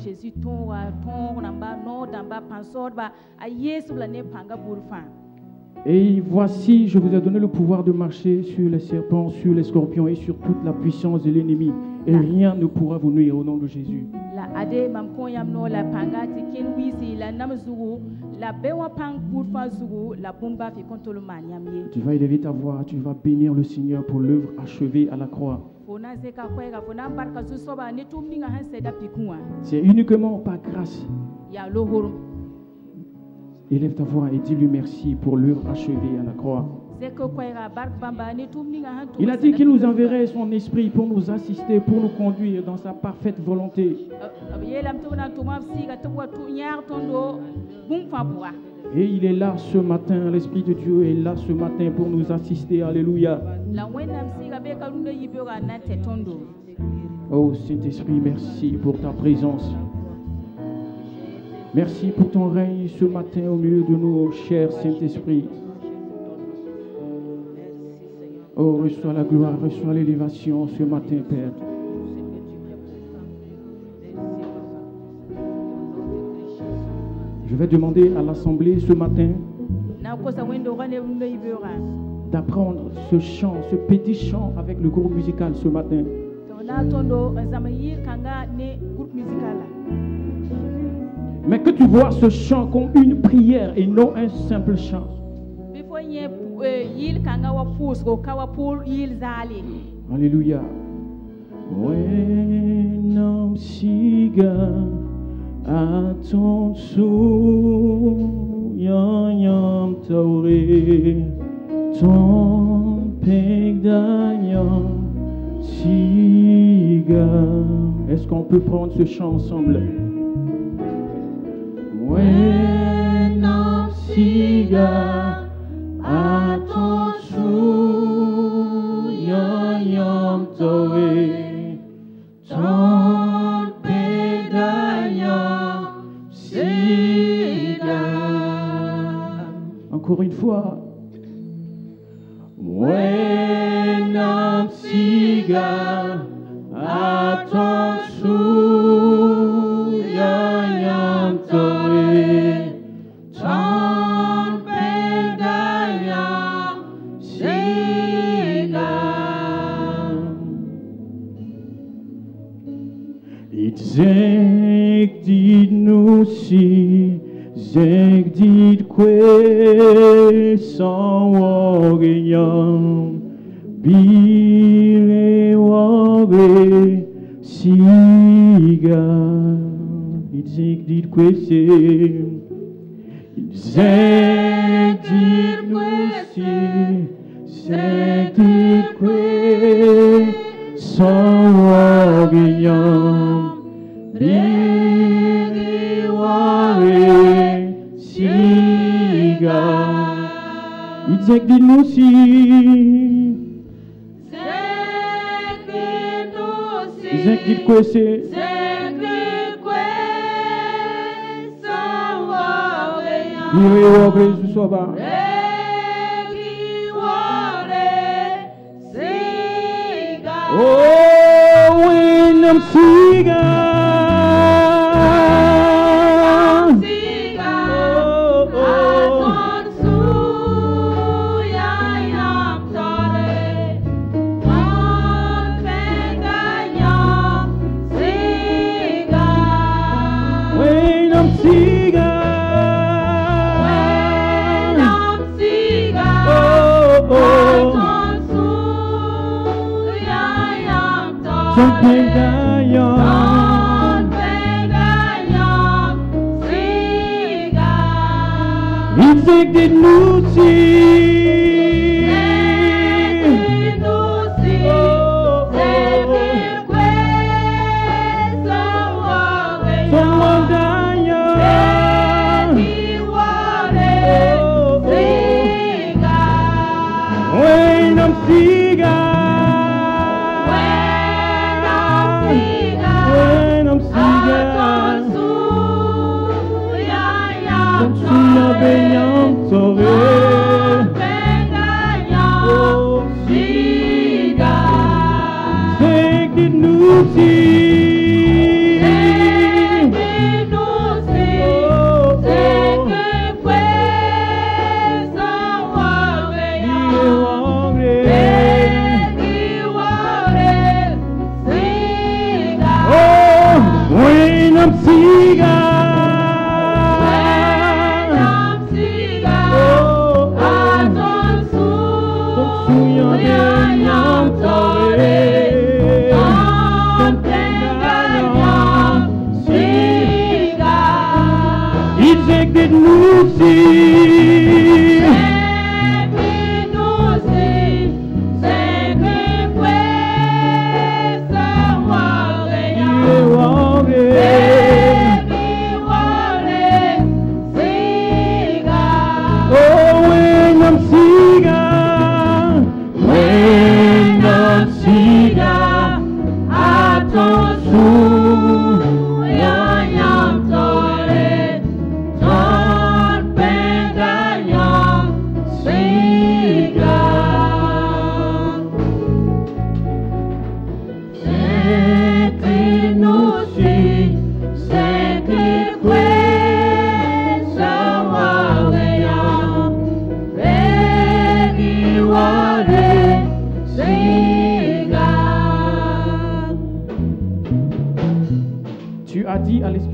Jésus ton namba no damba pansor ba a Yesu la ne panga burfa. Et voici, je vous ai donné le pouvoir de marcher sur les serpents, sur les scorpions et sur toute la puissance de l'ennemi. Et rien ne pourra vous nuire au nom de Jésus. La ade mam ko yam no la panga ti ken wisi la nam zugu la bewa pang burfa zugu la bomba fi kontolo man yam ye. Tu vas élever ta voix, tu vas bénir le Seigneur pour l'œuvre achevée à la croix. C'est uniquement par grâce. Élève ta voix et dis-lui merci pour l'œuvre achevée à la croix. Il a dit qu'il nous enverrait son esprit pour nous assister, pour nous conduire dans sa parfaite volonté. Et il est là ce matin, l'Esprit de Dieu est là ce matin pour nous assister. Alléluia. Oh Saint-Esprit, merci pour ta présence. Merci pour ton règne ce matin au milieu de nous, cher Saint-Esprit. Oh, reçois la gloire, reçois l'élévation ce matin, Père. Je vais demander à l'Assemblée ce matin d'apprendre ce chant, ce petit chant avec le groupe musical ce matin. Mais que tu vois ce chant comme une prière et non un simple chant. Alléluia. Wenam siga attention yam taure ton pegdanyam siga. Est-ce qu'on peut prendre ce chant ensemble? Wenam siga attention yam taure ton pegdanyam siga. Encore une fois. Wenam siga attention yam taure ton pegdanyam siga. Zeg dit nu si, zeg dit que san wogeyam, bile woge siga. Zeg dit que se, zeg dit nu si, zeg dit que san wogeyam. Siga. Izek di nusi. Izek di kwese. Iwe wogre susoba. Oh, wenam siga. Izek dit nusi.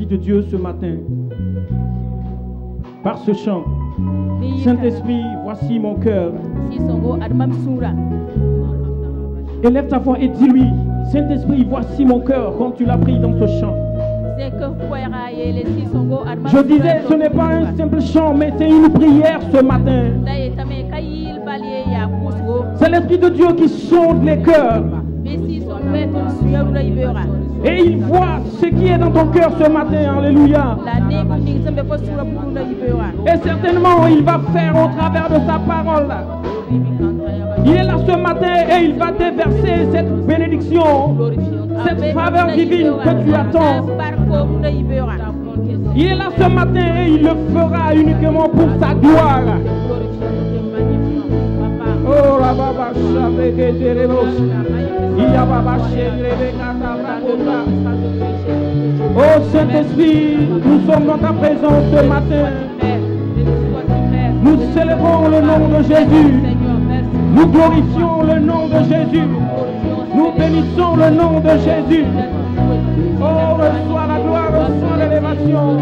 De Dieu ce matin, par ce chant, Saint-Esprit, voici mon cœur. Élève ta voix et dis-lui, Saint-Esprit, voici mon cœur, comme tu l'as pris dans ce chant. Je disais, ce n'est pas un simple chant, mais c'est une prière ce matin. C'est l'Esprit de Dieu qui sonde les cœurs. Et il voit ce qui est dans ton cœur ce matin, alléluia. Et certainement, il va faire au travers de sa parole. Il est là ce matin et il va déverser cette bénédiction, cette faveur divine que tu attends. Il est là ce matin et il le fera uniquement pour sa gloire. Oh, la baba, oh Saint-Esprit, nous sommes dans ta présence ce matin. Nous célébrons le nom de Jésus. Nous glorifions le nom de Jésus. Nous bénissons le nom de Jésus. Oh, reçois la gloire, reçois l'élévation.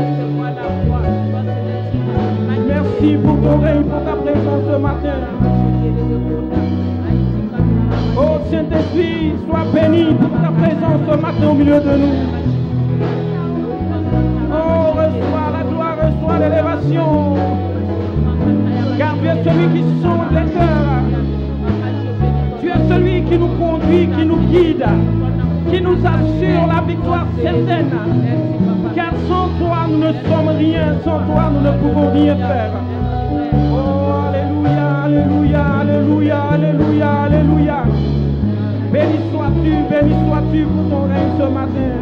Merci pour ton règne, pour ta présence ce matin. Oh Saint-Esprit, sois béni pour ta présence ce matin au milieu de nous. Oh, reçois la gloire, reçois l'élévation. Car tu es celui qui sonde les cœurs. Tu es celui qui nous conduit, qui nous guide, qui nous assure la victoire certaine. Car sans toi, nous ne sommes rien, sans toi, nous ne pouvons rien faire. Oh, alléluia, alléluia, alléluia, alléluia, alléluia. Béni sois-tu pour ton règne ce matin.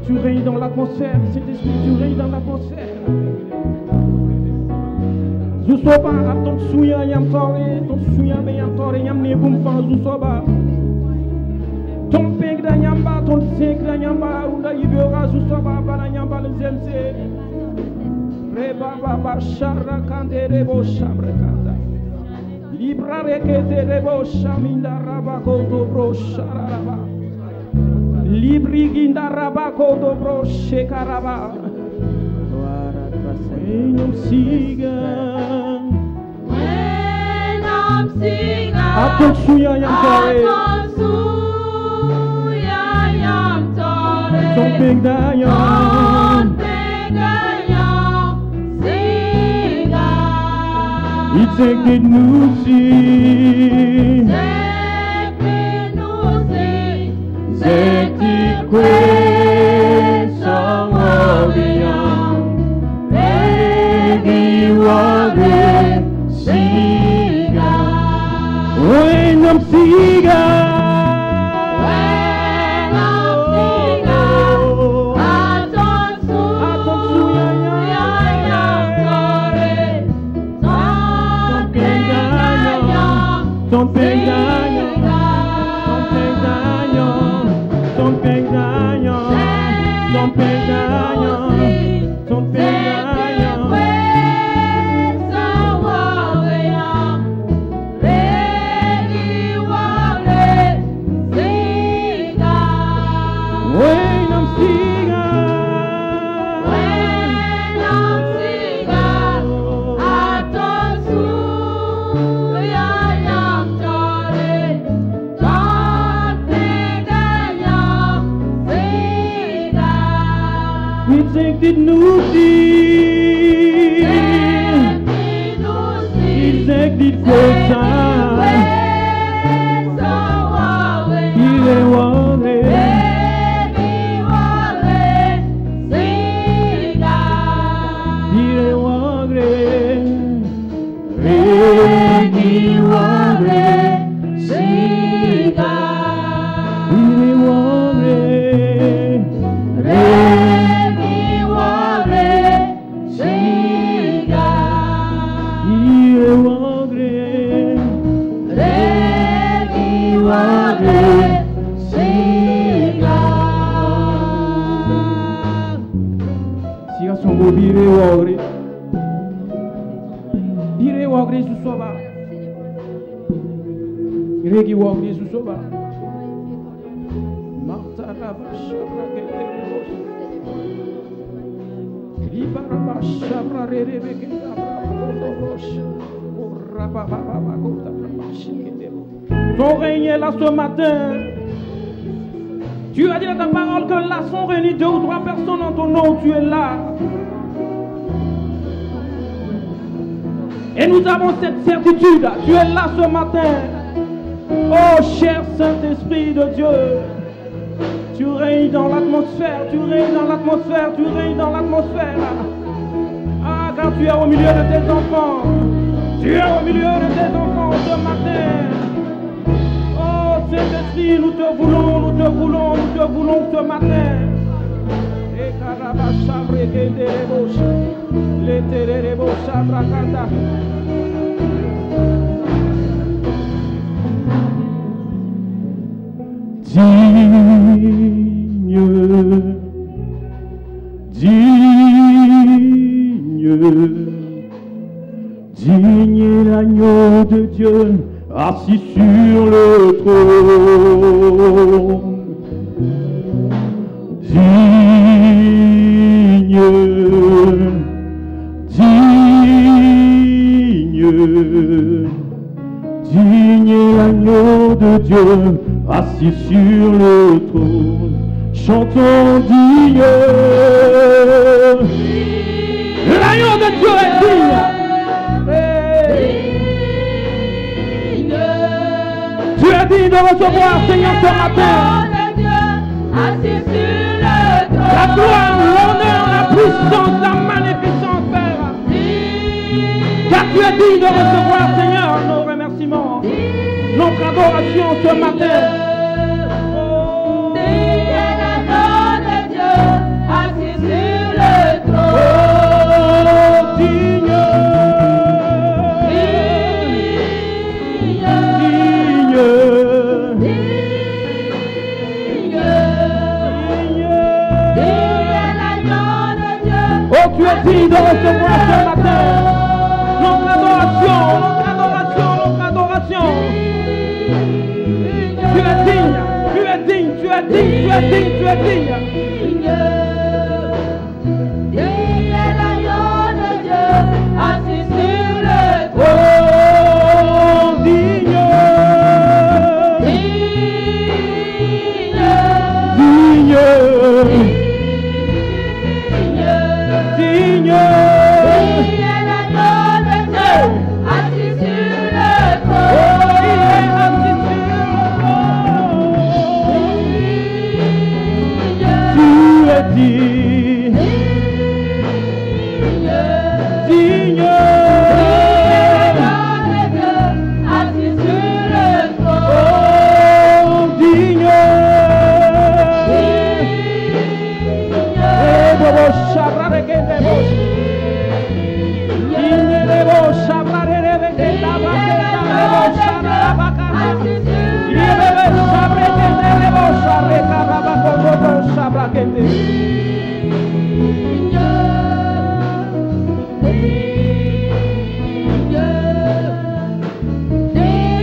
Tu règnes dans l'atmosphère, Saint-Esprit, tu règnes dans l'atmosphère. Zusoba, ton souya yam tore, ton souya be yam tore, yam ne bum fan zusoba. Ton peg da yamba, ton sek da yamba, unda ibera zusoba, bana yamba le zemse. Reba baba sharra kande rebo shabre kanda. Libra rekete rebo shaminda rabako dobro shararaba. Libri ginda rabako dobro shekaraba. When I'm singing, Atonsuya yam tore, Sompeg dayam, singa. It's a good news, Zeti kwe sawabiyam, Regi wage siga. When I'm singing, Atonsuya yam tore, Sompeg dayam. dites-nous dire, ils exilent comme ça, il est waré, il est waré, Regi waré, siga, il est waré, Regi waré, siga, il est waré, Regi waré, siga. Siga son beau bire waré. Bire waré sous soba. Regi waré sous soba. Marta raba shabra keteros. Riba raba shabra rebe ketabra. Raba baba kota raba shiketero. Ton règne est là ce matin. Tu as dit dans ta parole que là sont réunis 2 ou 3 personnes en ton nom, tu es là. Et nous avons cette certitude, tu es là ce matin. Oh cher Saint-Esprit de Dieu, tu règnes dans l'atmosphère, tu règnes dans l'atmosphère, tu règnes dans l'atmosphère. Ah, car tu es au milieu de tes enfants, tu es au milieu de tes enfants ce matin. Oh Saint-Esprit, nous te voulons, nous te voulons, nous te voulons ce matin. Et Karabashabre Kenderebosh, les Terebosh Abrakanda. Digne est l'agneau de Dieu assis sur le trône. Digne est l'agneau de Dieu assis sur le trône. Chantons digne. L'agneau de Dieu est digne. Tu es digne de recevoir, Seigneur, ce matin. La gloire, l'honneur, la puissance, la magnificence, Père. Car tu es digne de recevoir, Seigneur, nos remerciements, notre adoration ce matin. Tu es digne de recevoir ce matin notre adoration, notre adoration, notre adoration. Tu es digne, tu es digne, tu es digne, tu es digne, tu es digne. Digne est l'agneau de Dieu assis sur le trône. Oh, digne, digne. Digne est l'agneau de Dieu, assis sur le trône. Oh, il est assis sur le trône. Tu es digne. Digne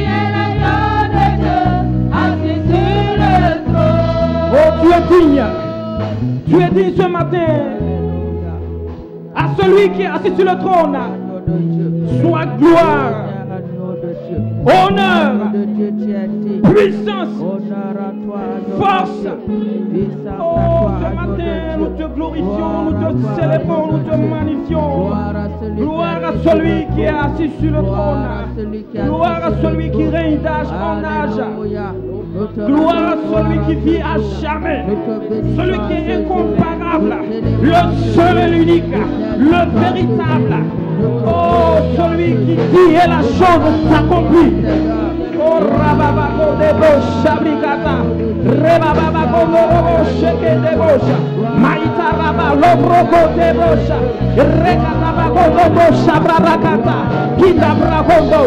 est l'agneau de Dieu, assis sur le trône. Oh, digne. Tu es digne ce matin à celui qui est assis sur le trône. Soit gloire, honneur, Dieu, tu es digne. puissance, Honneur à toi, agneau force. de Dieu. Puissance Oh, à toi, ce agneau matin, de nous Dieu. te glorifions, Gloire nous à te toi, célébrons, agneau nous de te Dieu. magnifions. Gloire à celui Gloire qui à est assis celui sur le qui est trône. assis sur le Gloire trône. à celui qui est assis Gloire à sur le celui qui trône. règne d'âge en âge. Alléluia. Nous te Gloire à rendons celui gloire qui ce vit à jour. jamais. Nous te bénissons Celui qui à est ce jour. incomparable. Nous Le t'élévons ce seul et jour. l'unique. Nous Le t'exaltons véritable. ce jour. Nous te Oh, glorifions celui ce qui jour. dit et la chose s'accomplit. Seigneur. Oh, rababa debo shabrikata. Rebaba gondorobo sheke debosha. Maita raba lobroko debosha. Rekata bagondo shabrarakata. Kinda bragondo.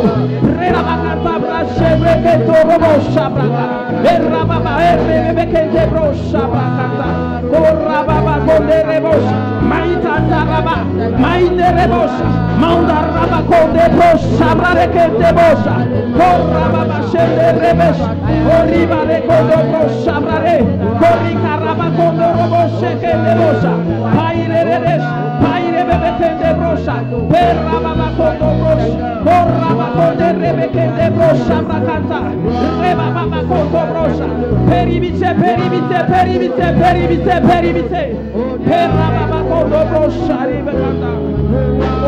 Rebakata brashebreke robo shabraka. Erababa erebeke debro shabrakata. Oh, rababa gonderebosha. Maita daraba. Maite rebosha. Manda raba gondebro shabrareke debosha. Oh, rababa shende rebesha. Oh, ribare gondobro shabrare. Kori karaba gondorobo sheke debosha. Paire redesh. Paire bebeke debosha. Perababa gondobrosh. Koraba gonde rebeke debosha brakata. Rebaba gondobrosha. Peribite, peribite, peribite, peribite, peribite. Perababa gondobrosha ribekata.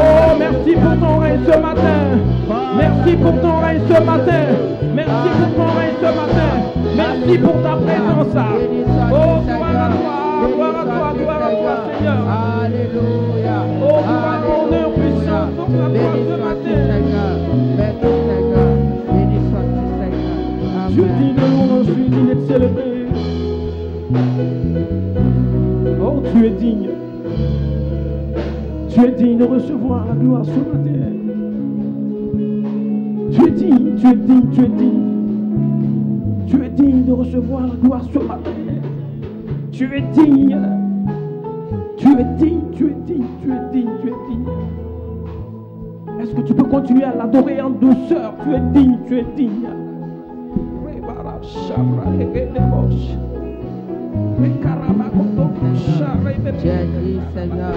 Oh, merci pour ton règne ce matin. Merci pour ton règne ce matin. Merci pour ton règne ce matin. Merci pour ta présence. Oh, gloire à toi, gloire à toi, gloire à toi, Seigneur. Alléluia. Oh, gloire, honneur, puissance, force à toi Béni ce sois-tu, matin. Seigneur. Béni, Seigneur. Béni sois-tu, Seigneur. Je dis Amen. de louange, je suis digne d'être célébré. Oh, tu es digne. Tu es digne de recevoir la gloire ce matin. Tu es digne, tu es digne, tu es digne. Tu es digne de recevoir la gloire ce matin. Tu es digne. Tu es digne, tu es digne, tu es digne, tu es digne. Est-ce que tu peux continuer à l'adorer en douceur? Tu es digne, tu es digne. Tu es dit, Seigneur.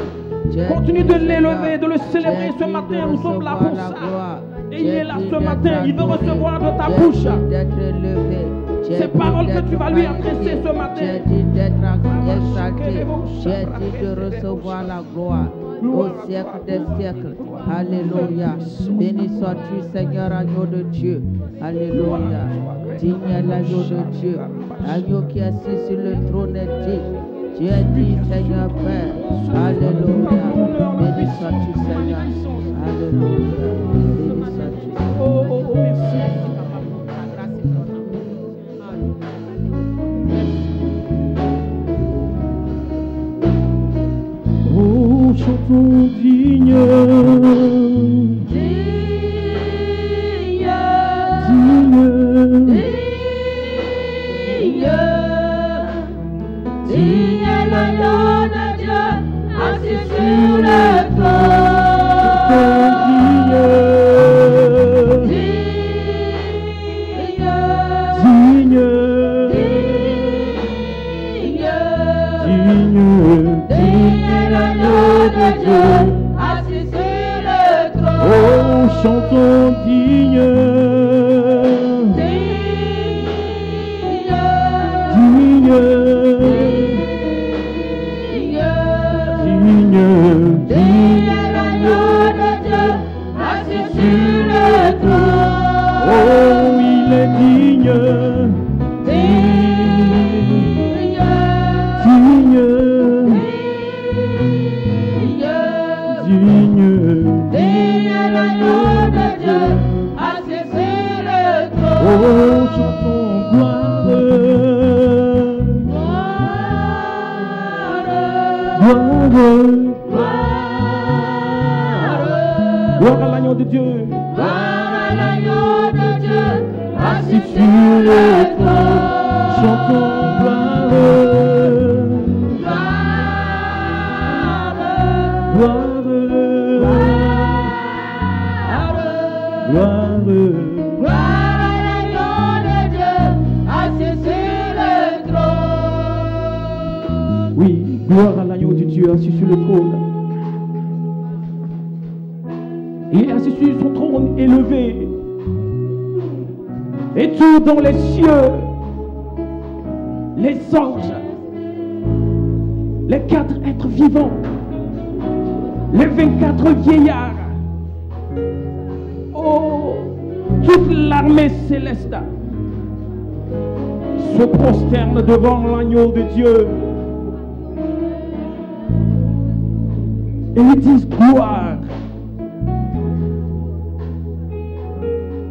Tu es Continue dit, de Seigneur. l'élever, de le Tu célébrer es ce dit matin. de Nous sommes là recevoir pour la ça. gloire. Et Tu il es est là dit ce d'être matin. Il veut adoré. recevoir de ta Tu es bouche dit d'être élevé. Tu es ces dit paroles que d'être tu vas lui magnifié. adresser ce matin. Tu es dit d'être exalté. Tu es dit de recevoir la gloire au siècle des siècles. Alléluia. Béni sois-tu, Seigneur, agneau de Dieu. Alléluia. Digne est l'agneau de Dieu. Agneau qui est assis sur le trône est digne. Tu es dit, Seigneur Père. Alléluia. Béni sois-tu, Seigneur. Alléluia. Béni sois-tu. Oh, oh, oh, merci. Oh, chantons digne. Digne l'agneau de Dieu, assis sur le trône. Digne l'agneau de Dieu, assis sur le trône. Oh, chantons digne. Digne l'agneau de Dieu, assis sur le trône. Oh, il est digne. Digne l'agneau de Dieu, assis sur le trône. Oh, chantons gloire. Gloire à l'agneau de Dieu. Gloire à l'agneau de Dieu, assis sur Sur le le trône, trône. chantons gloire. Gloire. Gloire. Gloire à l'agneau de Dieu, assis sur le trône. Oui, gloire à l'agneau de Dieu assis sur le trône. Il est assis sur son trône élevé. Et tout dans les cieux, les anges, les 4 êtres vivants, les 24 vieillards, oh, toute l'armée céleste se prosterne devant l'agneau de Dieu. Et ils disent gloire.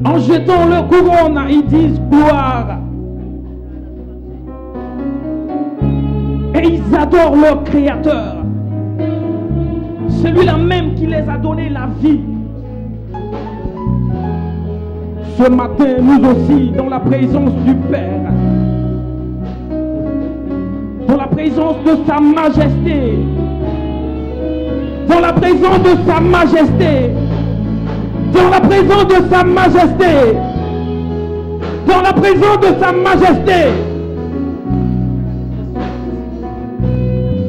En jetant leur couronne, ils disent gloire. Et ils adorent leur Créateur. Celui-là même qui les a donné la vie. Ce matin, nous aussi, dans la présence du Père, dans la présence de sa majesté, dans la présence de sa majesté, dans la présence de sa majesté, dans la présence de sa majesté,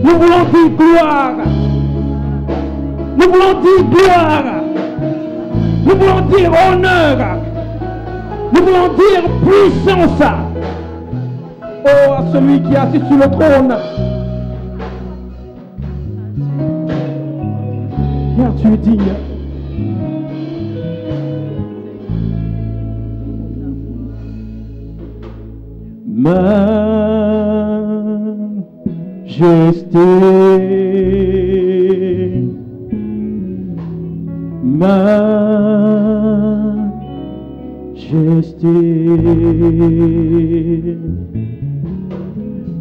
nous voulons dire gloire, nous voulons dire gloire, nous voulons dire honneur, nous voulons dire puissance. Oh, à celui qui est assis sur le trône. Car tu es digne. Majesté, majesté,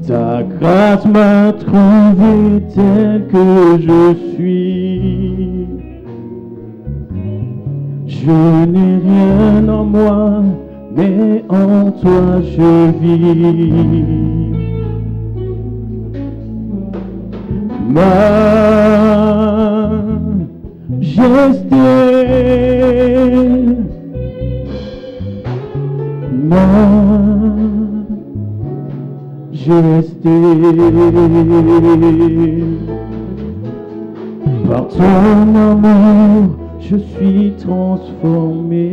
ta grâce m'a trouvé tel que je suis. Je n'ai rien en moi, mais en toi je vis. Majesté, majesté, par ton amour je suis transformé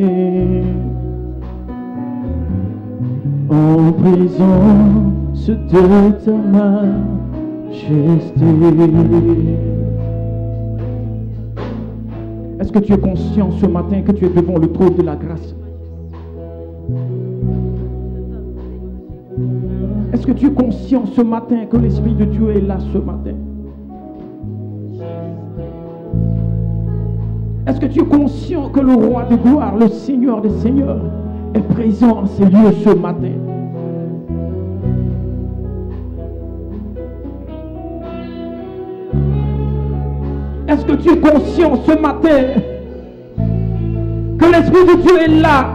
en présence de ta majesté. Est-ce que tu es conscient ce matin que tu es devant le trône de la grâce? Est-ce que tu es conscient ce matin que l'Esprit de Dieu est là ce matin? Est-ce que tu es conscient que le roi de gloire, le Seigneur des Seigneurs, est présent en ces lieux ce matin? Est-ce que tu es conscient ce matin que l'Esprit de Dieu est là?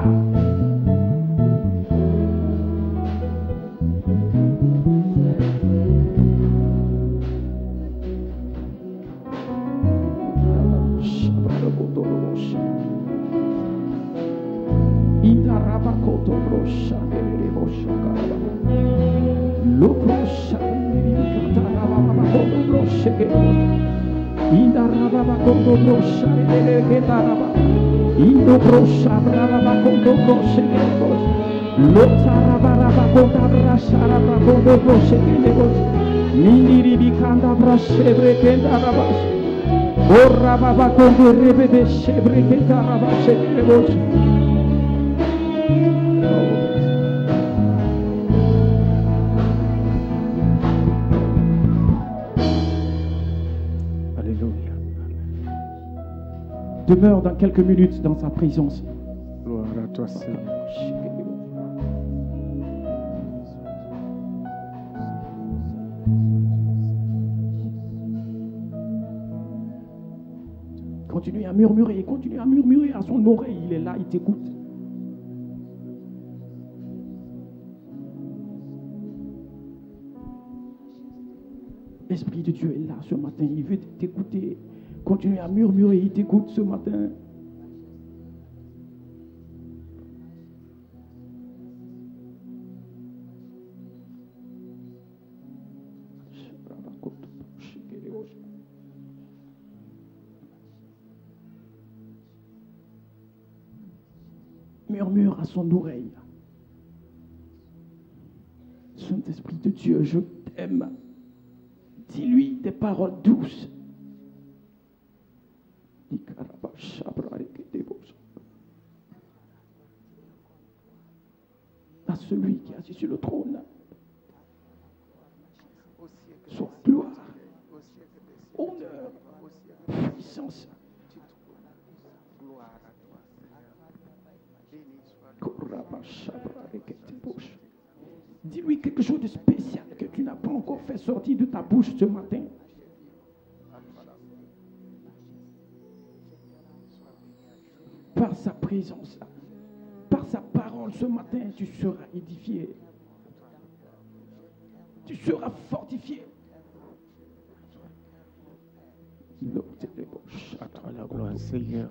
Demeure dans quelques minutes dans sa présence. Gloire à toi, Seigneur. Continue à murmurer à son oreille. Il est là, il t'écoute. L'Esprit de Dieu est là ce matin. Il veut t'écouter. Continue à murmurer, il t'écoute ce matin. Murmure à son oreille. Saint-Esprit de Dieu, je t'aime. Dis-lui des paroles douces. À celui qui est assis sur le trône, soit gloire, honneur, puissance. Dis-lui quelque chose de spécial que tu n'as pas encore fait sortir de ta bouche ce matin. Par sa présence, par sa parole ce matin, tu seras édifié. Tu seras fortifié. À toi la gloire, Seigneur.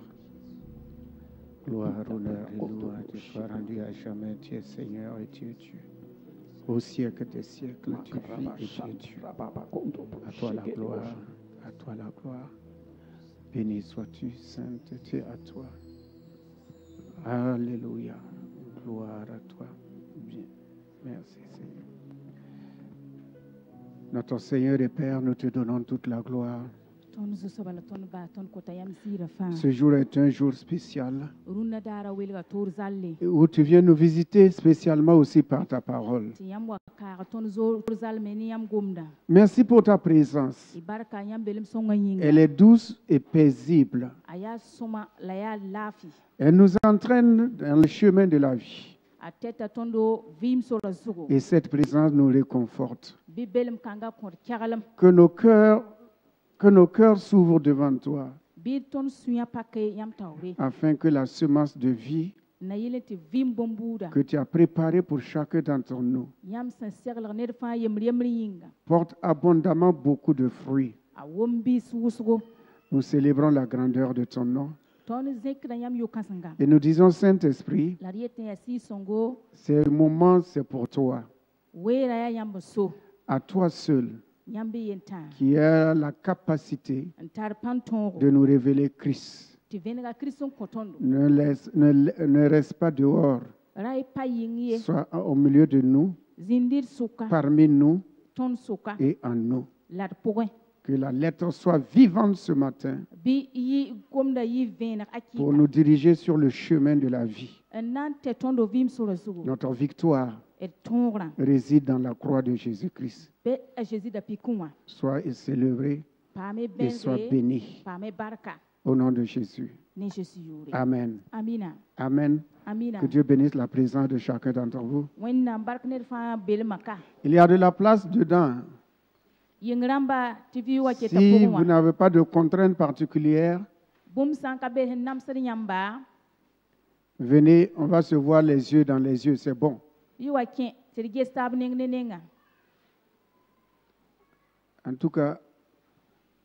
Gloire, honneur et louange te soient rendus à jamais. Tu es Seigneur et tu es Dieu. Au siècle des siècles, tu vis et tu es Dieu. À toi la gloire, à toi la gloire. Béni sois-tu, sainteté à toi. Alléluia. Gloire à toi. Bien. Merci, Seigneur. Notre Seigneur et Père, nous te donnons toute la gloire. Ce jour est un jour spécial où tu viens nous visiter spécialement aussi par ta parole. Merci pour ta présence. Elle est douce et paisible. Elle nous entraîne dans le chemin de la vie. Et cette présence nous réconforte. Que nos cœurs s'ouvrent devant toi, afin que la semence de vie que tu as préparée pour chacun d'entre nous porte abondamment beaucoup de fruits. Nous célébrons la grandeur de ton nom. Et nous disons, Saint-Esprit, ce moment, c'est pour toi. À toi seul, qui a la capacité de nous révéler Christ. Ne reste pas dehors. Sois au milieu de nous, parmi nous et en nous. Que la lettre soit vivante ce matin pour nous diriger sur le chemin de la vie. Notre victoire réside dans la croix de Jésus-Christ. Sois célébré et sois béni. Au nom de Jésus. Amen. Amen. Que Dieu bénisse la présence de chacun d'entre vous. Il y a de la place dedans. Si vous n'avez pas de contraintes particulières, venez, on va se voir les yeux dans les yeux, c'est bon. En tout cas,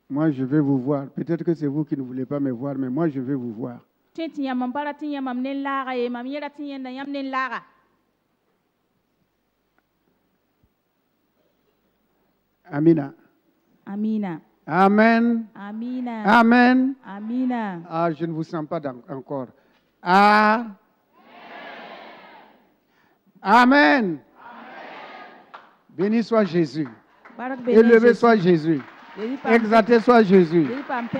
moi je vais vous voir. Peut-être que c'est vous qui ne voulez pas me voir, mais moi je vais vous voir. Amina. Amina. Amen. Amina. Amen. Amina. Ah, je ne vous sens pas encore. Ah. Amen. Béni soit Jésus. Élevé soit Jésus. Exalté soit Jésus.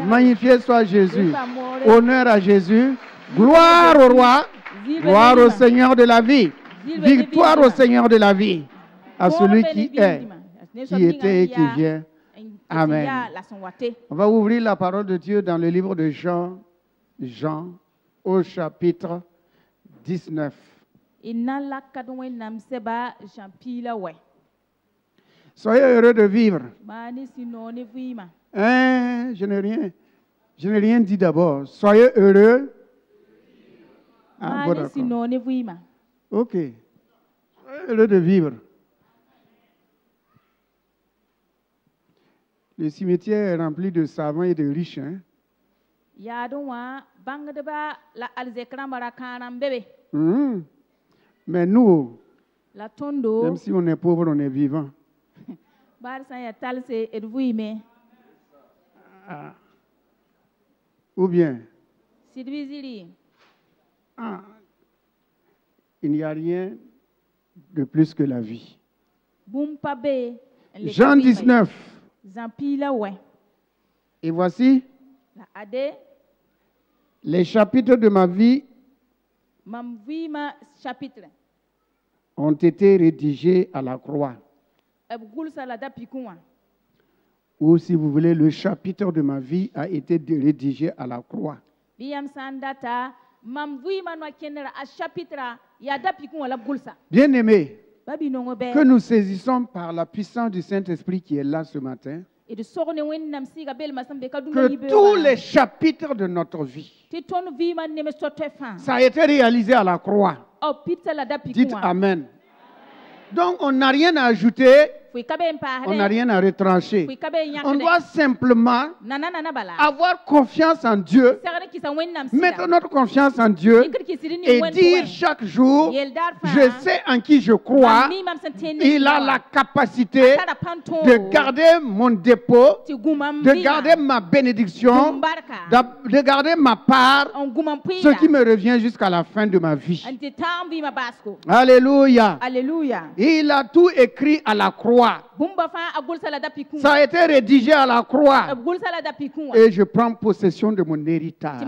Magnifié soit Jésus. Honneur à Jésus. Gloire au roi. Gloire au Seigneur de la vie. Victoire au Seigneur de la vie. À celui qui est, qui était et qui vient. Amen. On va ouvrir la parole de Dieu dans le livre de Jean, au chapitre 19. Soyez heureux de vivre. Je n'ai rien dit d'abord. Soyez heureux. Ah, bon, d'accord. Ok. Soyez heureux de vivre. Le cimetière est rempli de savants et de riches. Hein? Mais nous, même si on est pauvre, on est vivant. Ah. Ou bien, il n'y a rien de plus que la vie. Jean 19. Et voici les chapitres de ma vie ont été rédigés à la croix. Ou si vous voulez, le chapitre de ma vie a été rédigé à la croix. Bien-aimés, que nous saisissons par la puissance du Saint-Esprit qui est là ce matin, que tous les chapitres de notre vie, ça a été réalisé à la croix. Dites Amen. Donc on n'a rien à ajouter, on n'a rien à retrancher. On doit simplement avoir confiance en Dieu, mettre notre confiance en Dieu et dire chaque jour, je sais en qui je crois, il a la capacité de garder mon dépôt, de garder ma bénédiction, de garder ma part, ce qui me revient jusqu'à la fin de ma vie. Alléluia. Il a tout écrit à la croix. Ça a été rédigé à la croix. Et je prends possession de mon héritage.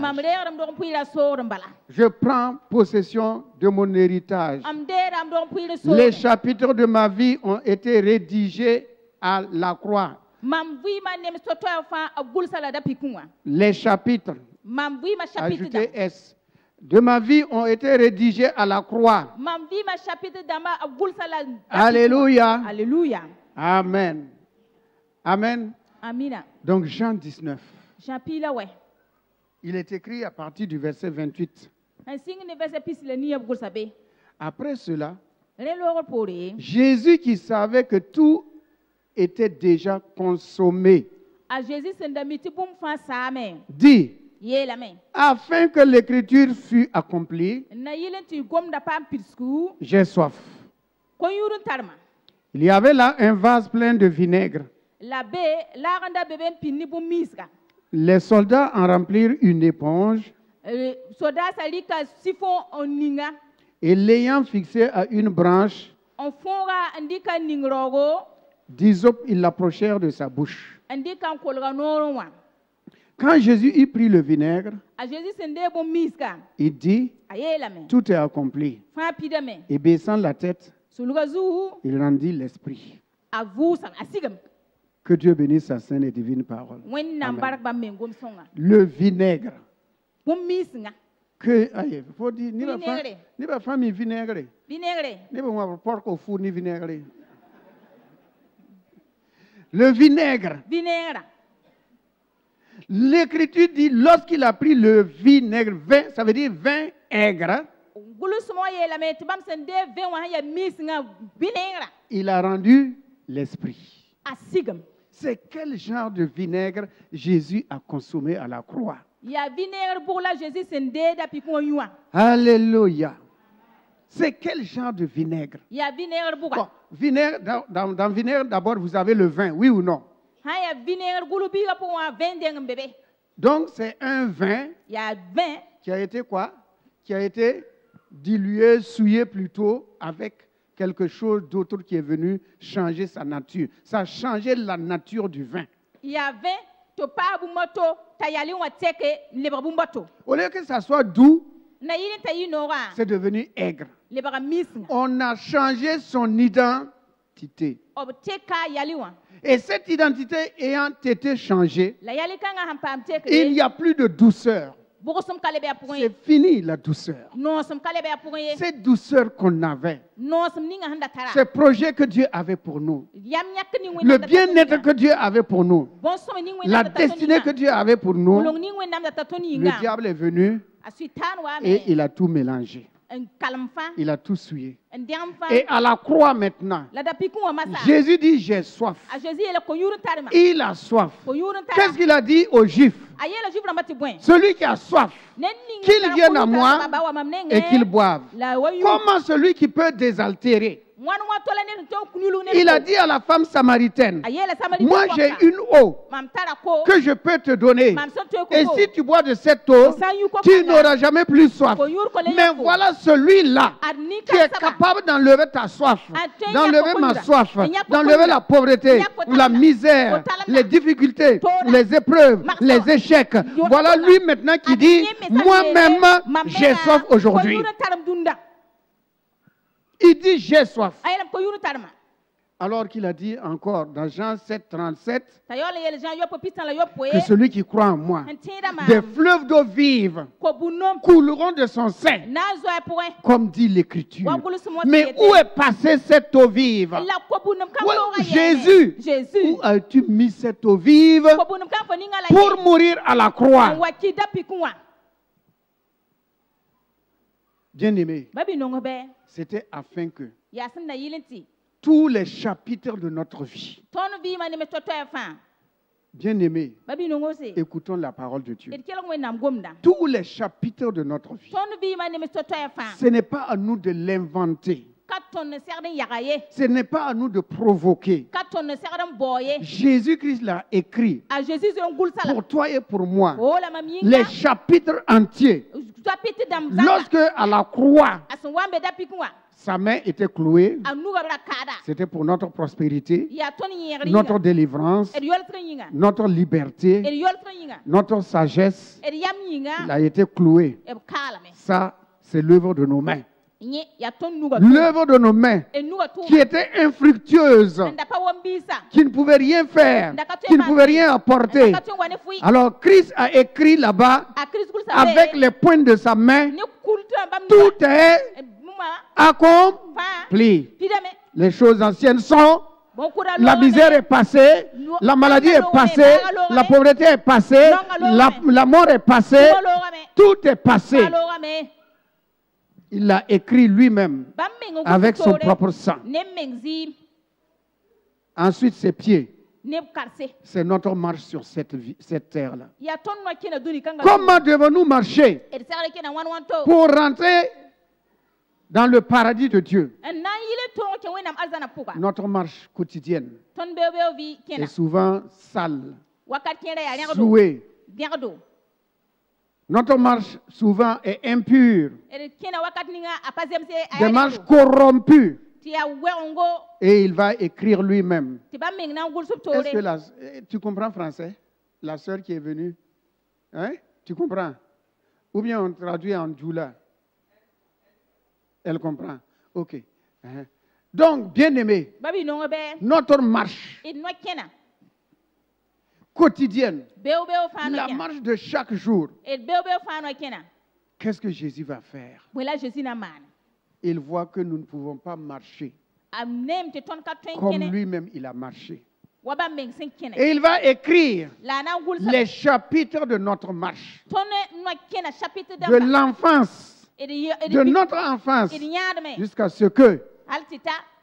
Je prends possession de mon héritage. Les chapitres de ma vie ont été rédigés à la croix. Les chapitres, ajoutez S, de ma vie ont été rédigés à la croix. Alléluia. Amen. Amen. Donc Jean 19. Il est écrit à partir du verset 28. Après cela, Jésus qui savait que tout était déjà consommé, dit, afin que l'écriture fût accomplie, j'ai soif. Il y avait là un vase plein de vinaigre. Les soldats en remplirent une éponge et l'ayant fixé à une branche d'hysope, ils l'approchèrent de sa bouche. Quand Jésus eut pris le vinaigre, il dit, tout est accompli. Et baissant la tête, il rendit l'esprit. Que Dieu bénisse sa sainte et divine parole. Amen. Le vinaigre. Que, il faut dire, ni pas famille vinaigre. Ni pas porc au four ni vinaigre. Le vinaigre. L'Écriture dit, lorsqu'il a pris le vinaigre, ça veut dire vin aigre, il a rendu l'esprit. C'est quel genre de vinaigre Jésus a consommé à la croix? Alléluia. C'est quel genre de vinaigre? Bon, vinaigre, dans vinaigre, d'abord, vous avez le vin, oui ou non? Donc, c'est un vin qui a été quoi? Qui a été dilué, souillé plutôt avec quelque chose d'autre qui est venu changer sa nature. Ça a changé la nature du vin. Au lieu que ça soit doux, c'est devenu aigre. On a changé son identité. Et cette identité ayant été changée, il n'y a plus de douceur. C'est fini la douceur. Cette douceur qu'on avait, ce projet que Dieu avait pour nous, le bien-être que Dieu avait pour nous, la destinée que Dieu avait pour nous, le diable est venu et il a tout mélangé. Il a tout souillé. Et à la croix maintenant, Jésus dit, j'ai soif. Il a soif. Qu'est-ce qu'il a dit aux Juifs? Celui qui a soif, qu'il vienne à moi et qu'il boive. Comment celui qui peut désaltérer Il a dit à la femme samaritaine, moi j'ai une eau que je peux te donner. Et si tu bois de cette eau, tu n'auras jamais plus soif. Mais voilà celui-là qui est capable d'enlever ta soif, d'enlever ma soif, d'enlever la pauvreté, la misère, les difficultés, les épreuves, les échecs. Voilà lui maintenant qui dit, moi-même, j'ai soif aujourd'hui. Il dit, j'ai soif. Alors qu'il a dit encore dans Jean 7, 37, que celui qui croit en moi, des fleuves d'eau vive couleront de son sein, comme dit l'Écriture. Mais où est passée cette eau vive? Jésus, où as-tu mis cette eau vive pour mourir à la croix? Bien-aimé, c'était afin que tous les chapitres de notre vie, bien-aimés, écoutons la parole de Dieu. Tous les chapitres de notre vie, ce n'est pas à nous de l'inventer. Ce n'est pas à nous de provoquer. Jésus-Christ l'a écrit pour toi et pour moi. Les chapitres entiers. Lorsque à la croix, sa main était clouée, c'était pour notre prospérité, notre délivrance, notre liberté, notre sagesse. Il a été cloué. Ça, c'est l'œuvre de nos mains. L'œuvre de nos mains qui était infructueuse, qui ne pouvait rien faire, qui ne pouvait rien apporter. Alors Christ a écrit là-bas avec les pointes de sa main, tout est accompli. Les choses anciennes sont, la misère est passée, la maladie est passée, la pauvreté est passée, la mort est passée, tout est passé. Il l'a écrit lui-même avec son propre sang. Ensuite, ses pieds. C'est notre marche sur cette terre-là. Comment devons-nous marcher pour rentrer dans le paradis de Dieu? Notre marche quotidienne est souvent sale, souillée. Notre marche souvent est impure, des marches corrompues. Et il va écrire lui-même. Est-ce que tu comprends français? La sœur qui est venue, hein? Tu comprends? Ou bien on traduit en djoula? Elle comprend. Ok. Donc, bien-aimé, notre marche quotidienne, la marche de chaque jour, qu'est-ce que Jésus va faire? Il voit que nous ne pouvons pas marcher comme lui-même il a marché. Et il va écrire les chapitres de notre marche, de l'enfance, de notre enfance, jusqu'à ce que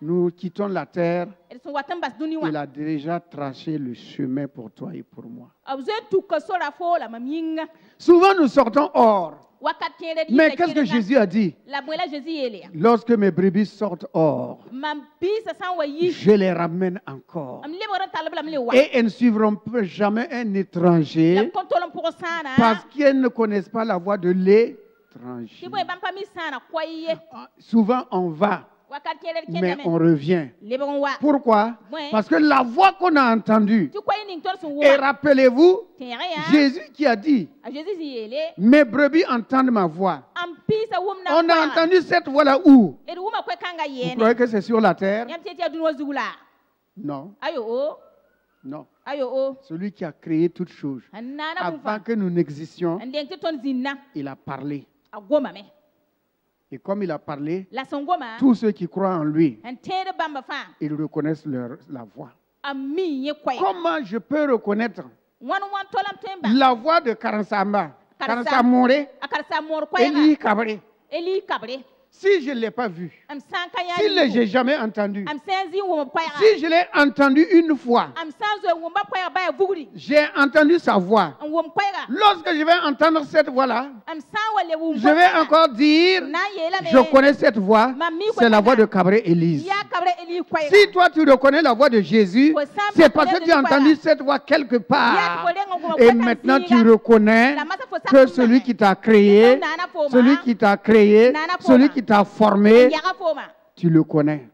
nous quittons la terre. Il a déjà tracé le chemin pour toi et pour moi. Souvent nous sortons hors. Mais qu'est-ce que Jésus a dit? Lorsque mes brebis sortent hors, je les ramène encore. Et elles ne suivront jamais un étranger parce qu'elles ne connaissent pas la voix de l'étranger. Souvent on va, mais on revient. Pourquoi? Parce que la voix qu'on a entendue, et rappelez-vous, Jésus qui a dit, mes brebis entendent ma voix. On a entendu cette voix-là où? Vous croyez que c'est sur la terre? Non. Non. Celui qui a créé toutes choses, avant que nous n'existions, il a parlé. Et comme il a parlé, tous ceux qui croient en lui, ils reconnaissent la voix. Comment je peux reconnaître la voix de Karansamba, Karansamore, Eli Kabre? Si je ne l'ai pas vu, si je ne l'ai jamais entendu, si je l'ai entendu une fois, j'ai entendu sa voix. Lorsque je vais entendre cette voix-là, je vais encore dire, je connais cette voix, c'est la voix de Cabré Élise. Si toi tu reconnais la voix de Jésus, c'est parce que tu as entendu cette voix quelque part. Et maintenant tu reconnais que celui qui t'a créé, celui qui t'a formé, tu le connais.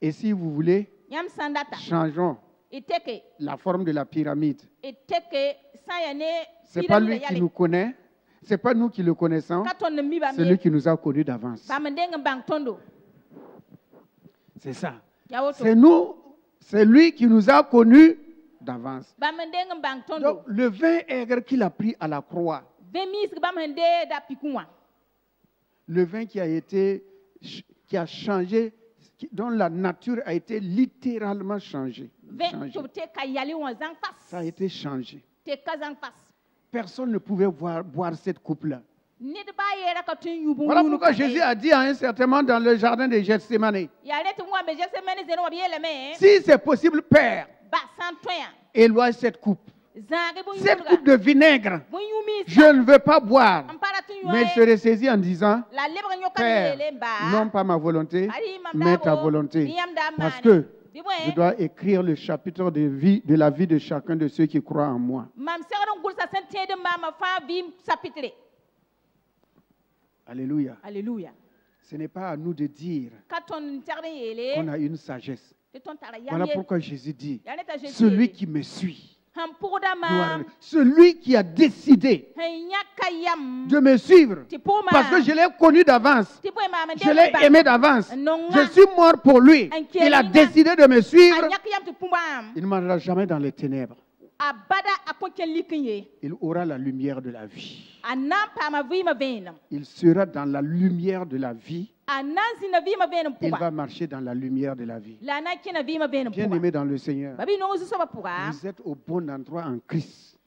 Et si vous voulez, changeons la forme de la pyramide. Ce n'est pas lui qui nous connaît, ce n'est pas nous qui le connaissons, c'est lui qui nous a connus d'avance. C'est ça. C'est nous, c'est lui qui nous a connus d'avance. Donc, le vin aigre qu'il a pris à la croix, le vin qui a changé, dont la nature a été littéralement changée. Ça a été changé. Personne ne pouvait boire cette coupe-là. Voilà pourquoi Jésus a dit à un certain moment dans le jardin de Gethsémane, si c'est possible, Père, éloigne cette coupe. Cette coupe de vinaigre, je ne veux pas boire. Mais il se ressaisit en disant, Père, non pas ma volonté, mais ta volonté. Parce que je dois écrire le chapitre de la vie de chacun de ceux qui croient en moi. Alléluia. Alléluia. Ce n'est pas à nous de dire qu'on a une sagesse. Voilà pourquoi Jésus dit, celui qui me suit, celui qui a décidé de me suivre, parce que je l'ai connu d'avance, je l'ai aimé d'avance, je suis mort pour lui, il a décidé de me suivre, il ne m'enlèvera jamais dans les ténèbres. Il aura la lumière de la vie. Il sera dans la lumière de la vie. Il va marcher dans la lumière de la vie. Bien-aimé dans le Seigneur, vous êtes au bon endroit en Christ.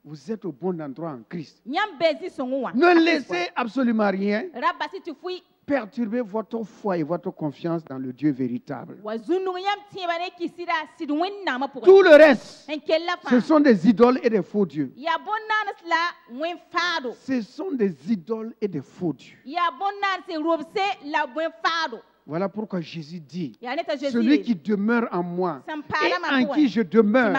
Vous êtes au bon endroit en Christ. Ne laissez absolument rien perturber votre foi et votre confiance dans le Dieu véritable. Tout le reste, ce sont des idoles et des faux dieux. Ce sont des idoles et des faux dieux. Voilà pourquoi Jésus dit, celui qui demeure en moi et en qui je demeure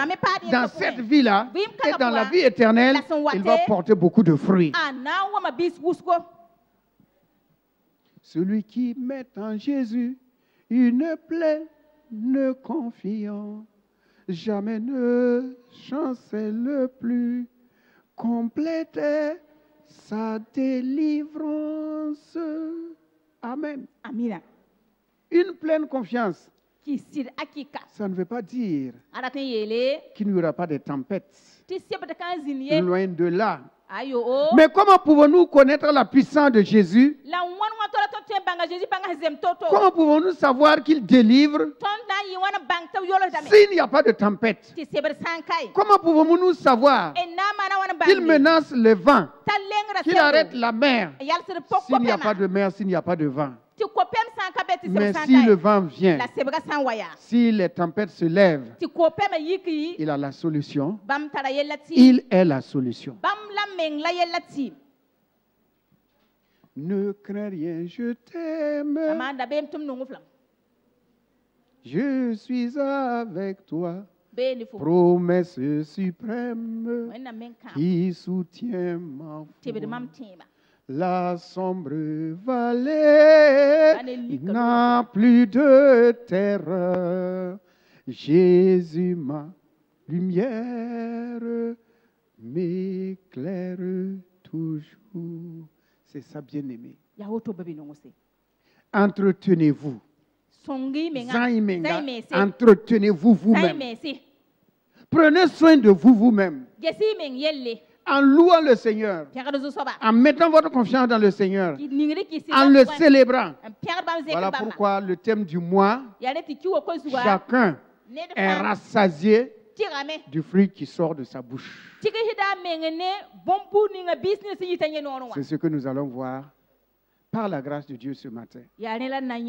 dans cette vie-là et dans la vie éternelle, il va porter beaucoup de fruits. Celui qui met en Jésus une pleine confiance, jamais ne chancelle plus, complète sa délivrance. Amen. Amina. Une pleine confiance. Ça ne veut pas dire qu'il n'y aura pas de tempêtes. Loin de là. Mais comment pouvons-nous connaître la puissance de Jésus? Comment pouvons-nous savoir qu'il délivre s'il n'y a pas de tempête? Comment pouvons-nous savoir qu'il menace le vent, qu'il arrête la mer s'il n'y a pas de mer, s'il n'y a pas de vent? Mais si le vent vient, si les tempêtes se lèvent, il a la solution. Il est la solution. Ne crains rien, je t'aime. Je suis avec toi. Promesse suprême qui soutient ma foi. La sombre vallée n'a plus de terreur. Jésus, ma lumière, m'éclaire toujours. C'est ça, bien-aimé. Entretenez-vous. Entretenez-vous vous-même. Prenez soin de vous vous-même. En louant le Seigneur, en mettant votre confiance dans le Seigneur, en le célébrant. Voilà pourquoi le thème du mois, chacun est rassasié du fruit qui sort de sa bouche. C'est ce que nous allons voir par la grâce de Dieu ce matin.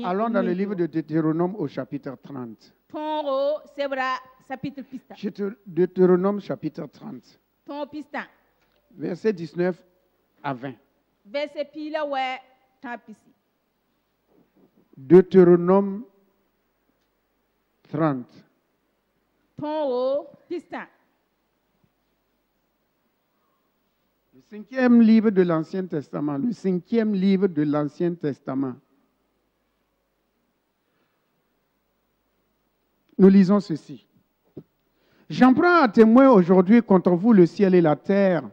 Allons dans le livre de Deutéronome au chapitre 30. Deutéronome chapitre 30. Verset 19 à 20. Deutéronome 30. Le 5e livre de l'Ancien Testament. Le 5e livre de l'Ancien Testament. Nous lisons ceci. J'en prends à témoin aujourd'hui contre vous le ciel et la terre.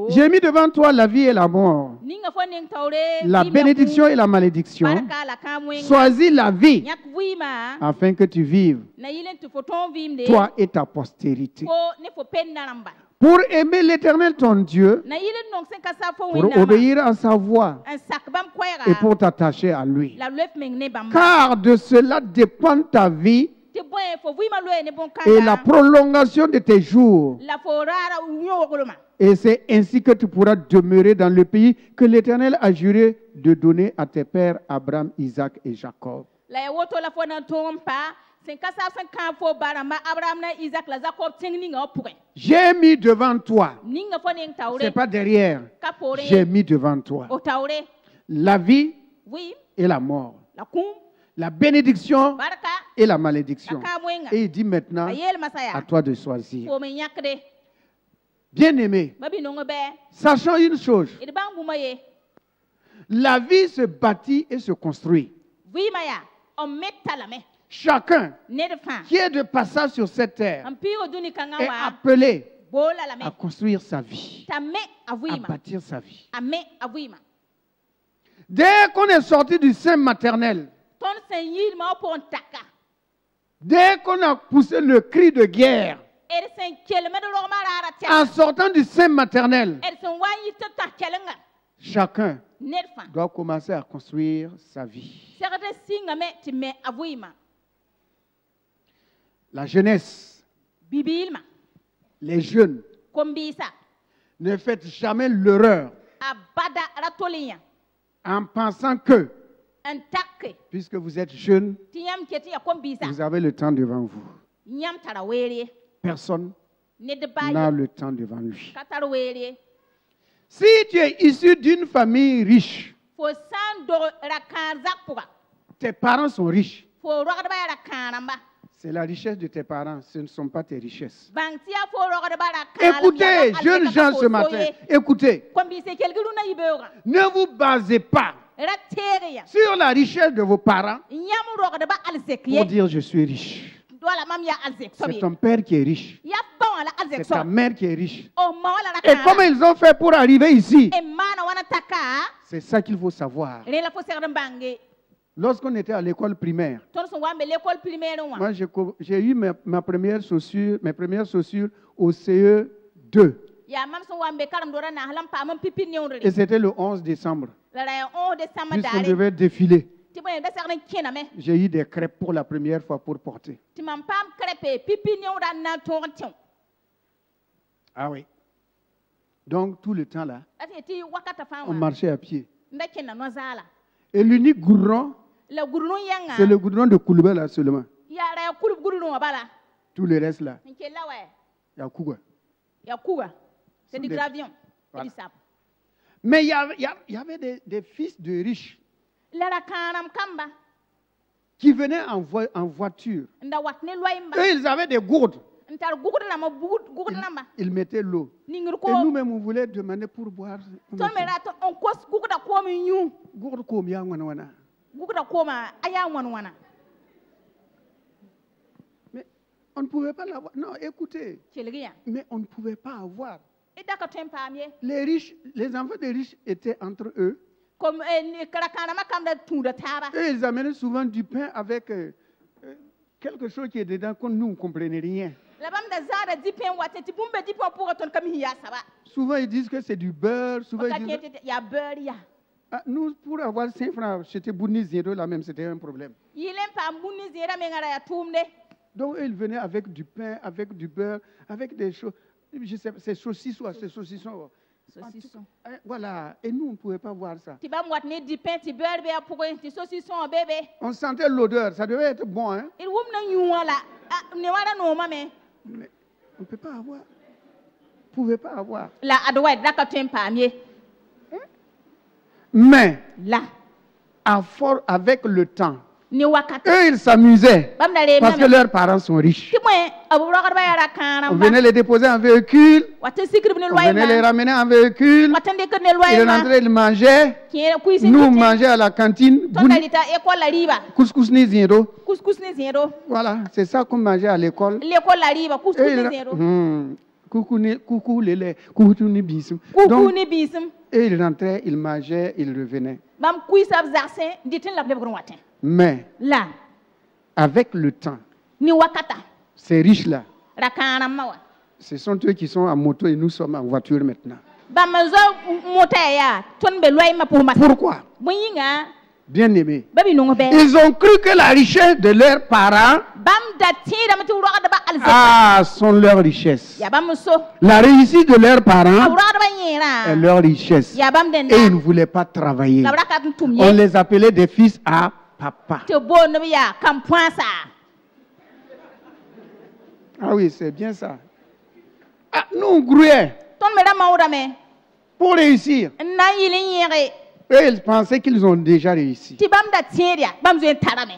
J'ai mis devant toi la vie et la mort, la bénédiction et la malédiction. Choisis la vie afin que tu vives, toi et ta postérité. Pour aimer l'Éternel ton Dieu, pour obéir à sa voix et pour t'attacher à lui. Car de cela dépend ta vie et la prolongation de tes jours. Et c'est ainsi que tu pourras demeurer dans le pays que l'Éternel a juré de donner à tes pères Abraham, Isaac et Jacob. J'ai mis devant toi, c'est pas derrière, j'ai mis devant toi la vie et la mort, la bénédiction et la malédiction. Et il dit maintenant à toi de choisir. Bien-aimé, sachant une chose, la vie se bâtit et se construit. Chacun qui est de passage sur cette terre est appelé à construire sa vie, à bâtir sa vie. Dès qu'on est sorti du sein maternel, dès qu'on a poussé le cri de guerre, en sortant du sein maternel, chacun doit commencer à construire sa vie. La jeunesse, les jeunes, ne faites jamais l'erreur en pensant que, puisque vous êtes jeune, vous avez le temps devant vous. Personne n'a le temps devant lui. Si tu es issu d'une famille riche, tes parents sont riches, c'est la richesse de tes parents, ce ne sont pas tes richesses. Écoutez, jeunes gens ce matin, écoutez, ne vous basez pas sur la richesse de vos parents pour dire je suis riche. C'est ton père qui est riche. C'est ta mère qui est riche. Et comment ils ont fait pour arriver ici? C'est ça qu'il faut savoir. Lorsqu'on était à l'école primaire, moi j'ai eu mes premières chaussures au CE2. Et c'était le 11 décembre. Puisqu'on devait défiler. J'ai eu des crêpes pour la première fois pour porter. Ah oui. Donc tout le temps là, on marchait à pied. Et l'unique goudron, c'est le goudron de Koulouba là seulement. Tout le reste là, il y a Kouga. C'est du gravion. Voilà. Mais il y avait des fils de riches qui venaient en voiture. Eux, ils avaient des gourdes. Ils mettaient l'eau. Et nous-mêmes, on voulait demander pour boire. Mais on ne pouvait pas l'avoir. Non, écoutez. Mais on ne pouvait pas avoir. Les riches, les enfants des riches étaient entre eux. Eux, ils amenaient souvent du pain avec quelque chose qui est dedans que nous ne comprenons rien. Souvent, ils disent que c'est du beurre. Souvent, ils disent... Nous, pour avoir 5 francs, c'était Bouni Zéro, là même, c'était un problème. Donc, ils venaient avec du pain, avec du beurre, avec des choses. Je sais, c'est saucissons, c'est saucissons. Voilà, et nous, on ne pouvait pas voir ça. On sentait l'odeur, ça devait être bon, hein? Mais on ne peut pas avoir. On ne pouvait pas avoir. Mais, avec le temps, eux, ils s'amusaient parce que leurs parents sont riches. On venait les déposer en véhicule, on venait les ramener en véhicule, ils rentraient, ils mangeaient, nous on mangeait à la cantine, couscous ni zéro. Voilà, c'est ça qu'on mangeait à l'école. Coucou lélé, coucou ni bisum. Et ils rentraient, ils mangeaient, ils revenaient. Mais, avec le temps, ces riches-là, ce sont eux qui sont en moto et nous sommes en voiture maintenant. Pourquoi? Bien aimé. Ils ont cru que la richesse de leurs parents sont leur richesse. La réussite de leurs parents est leur richesse. Et ils ne voulaient pas travailler. On les appelait des fils à papa. Ah oui, c'est bien ça. Ah, nous, on grouillait pour réussir. Et ils pensaient qu'ils ont déjà réussi.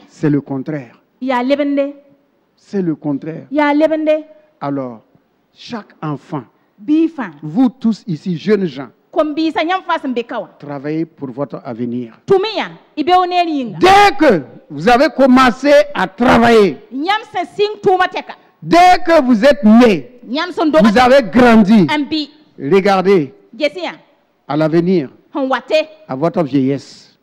C'est le contraire. C'est le contraire. Alors, chaque enfant, vous tous ici, jeunes gens, travaillez pour votre avenir. Dès que vous avez commencé à travailler, dès que vous êtes né, vous avez grandi, regardez à l'avenir, à votre vieillesse.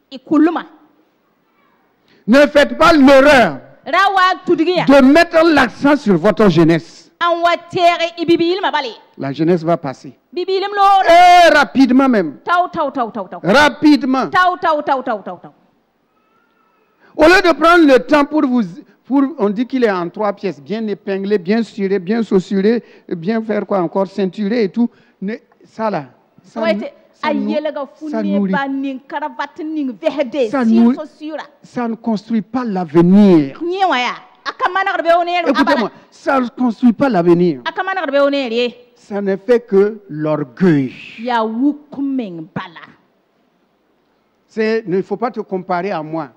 Ne faites pas l'erreur de mettre l'accent sur votre jeunesse. La jeunesse va passer. Et rapidement même. Rapidement. Au lieu de prendre le temps on dit qu'il est en 3 pièces, bien épinglé, bien ciré, bien saucuré, bien faire quoi encore, ceinturé et tout. Ça là, ça ne construit pas l'avenir. Écoutez-moi, ça ne construit pas l'avenir. Ça ne fait que l'orgueil. Il ne faut pas te comparer à moi.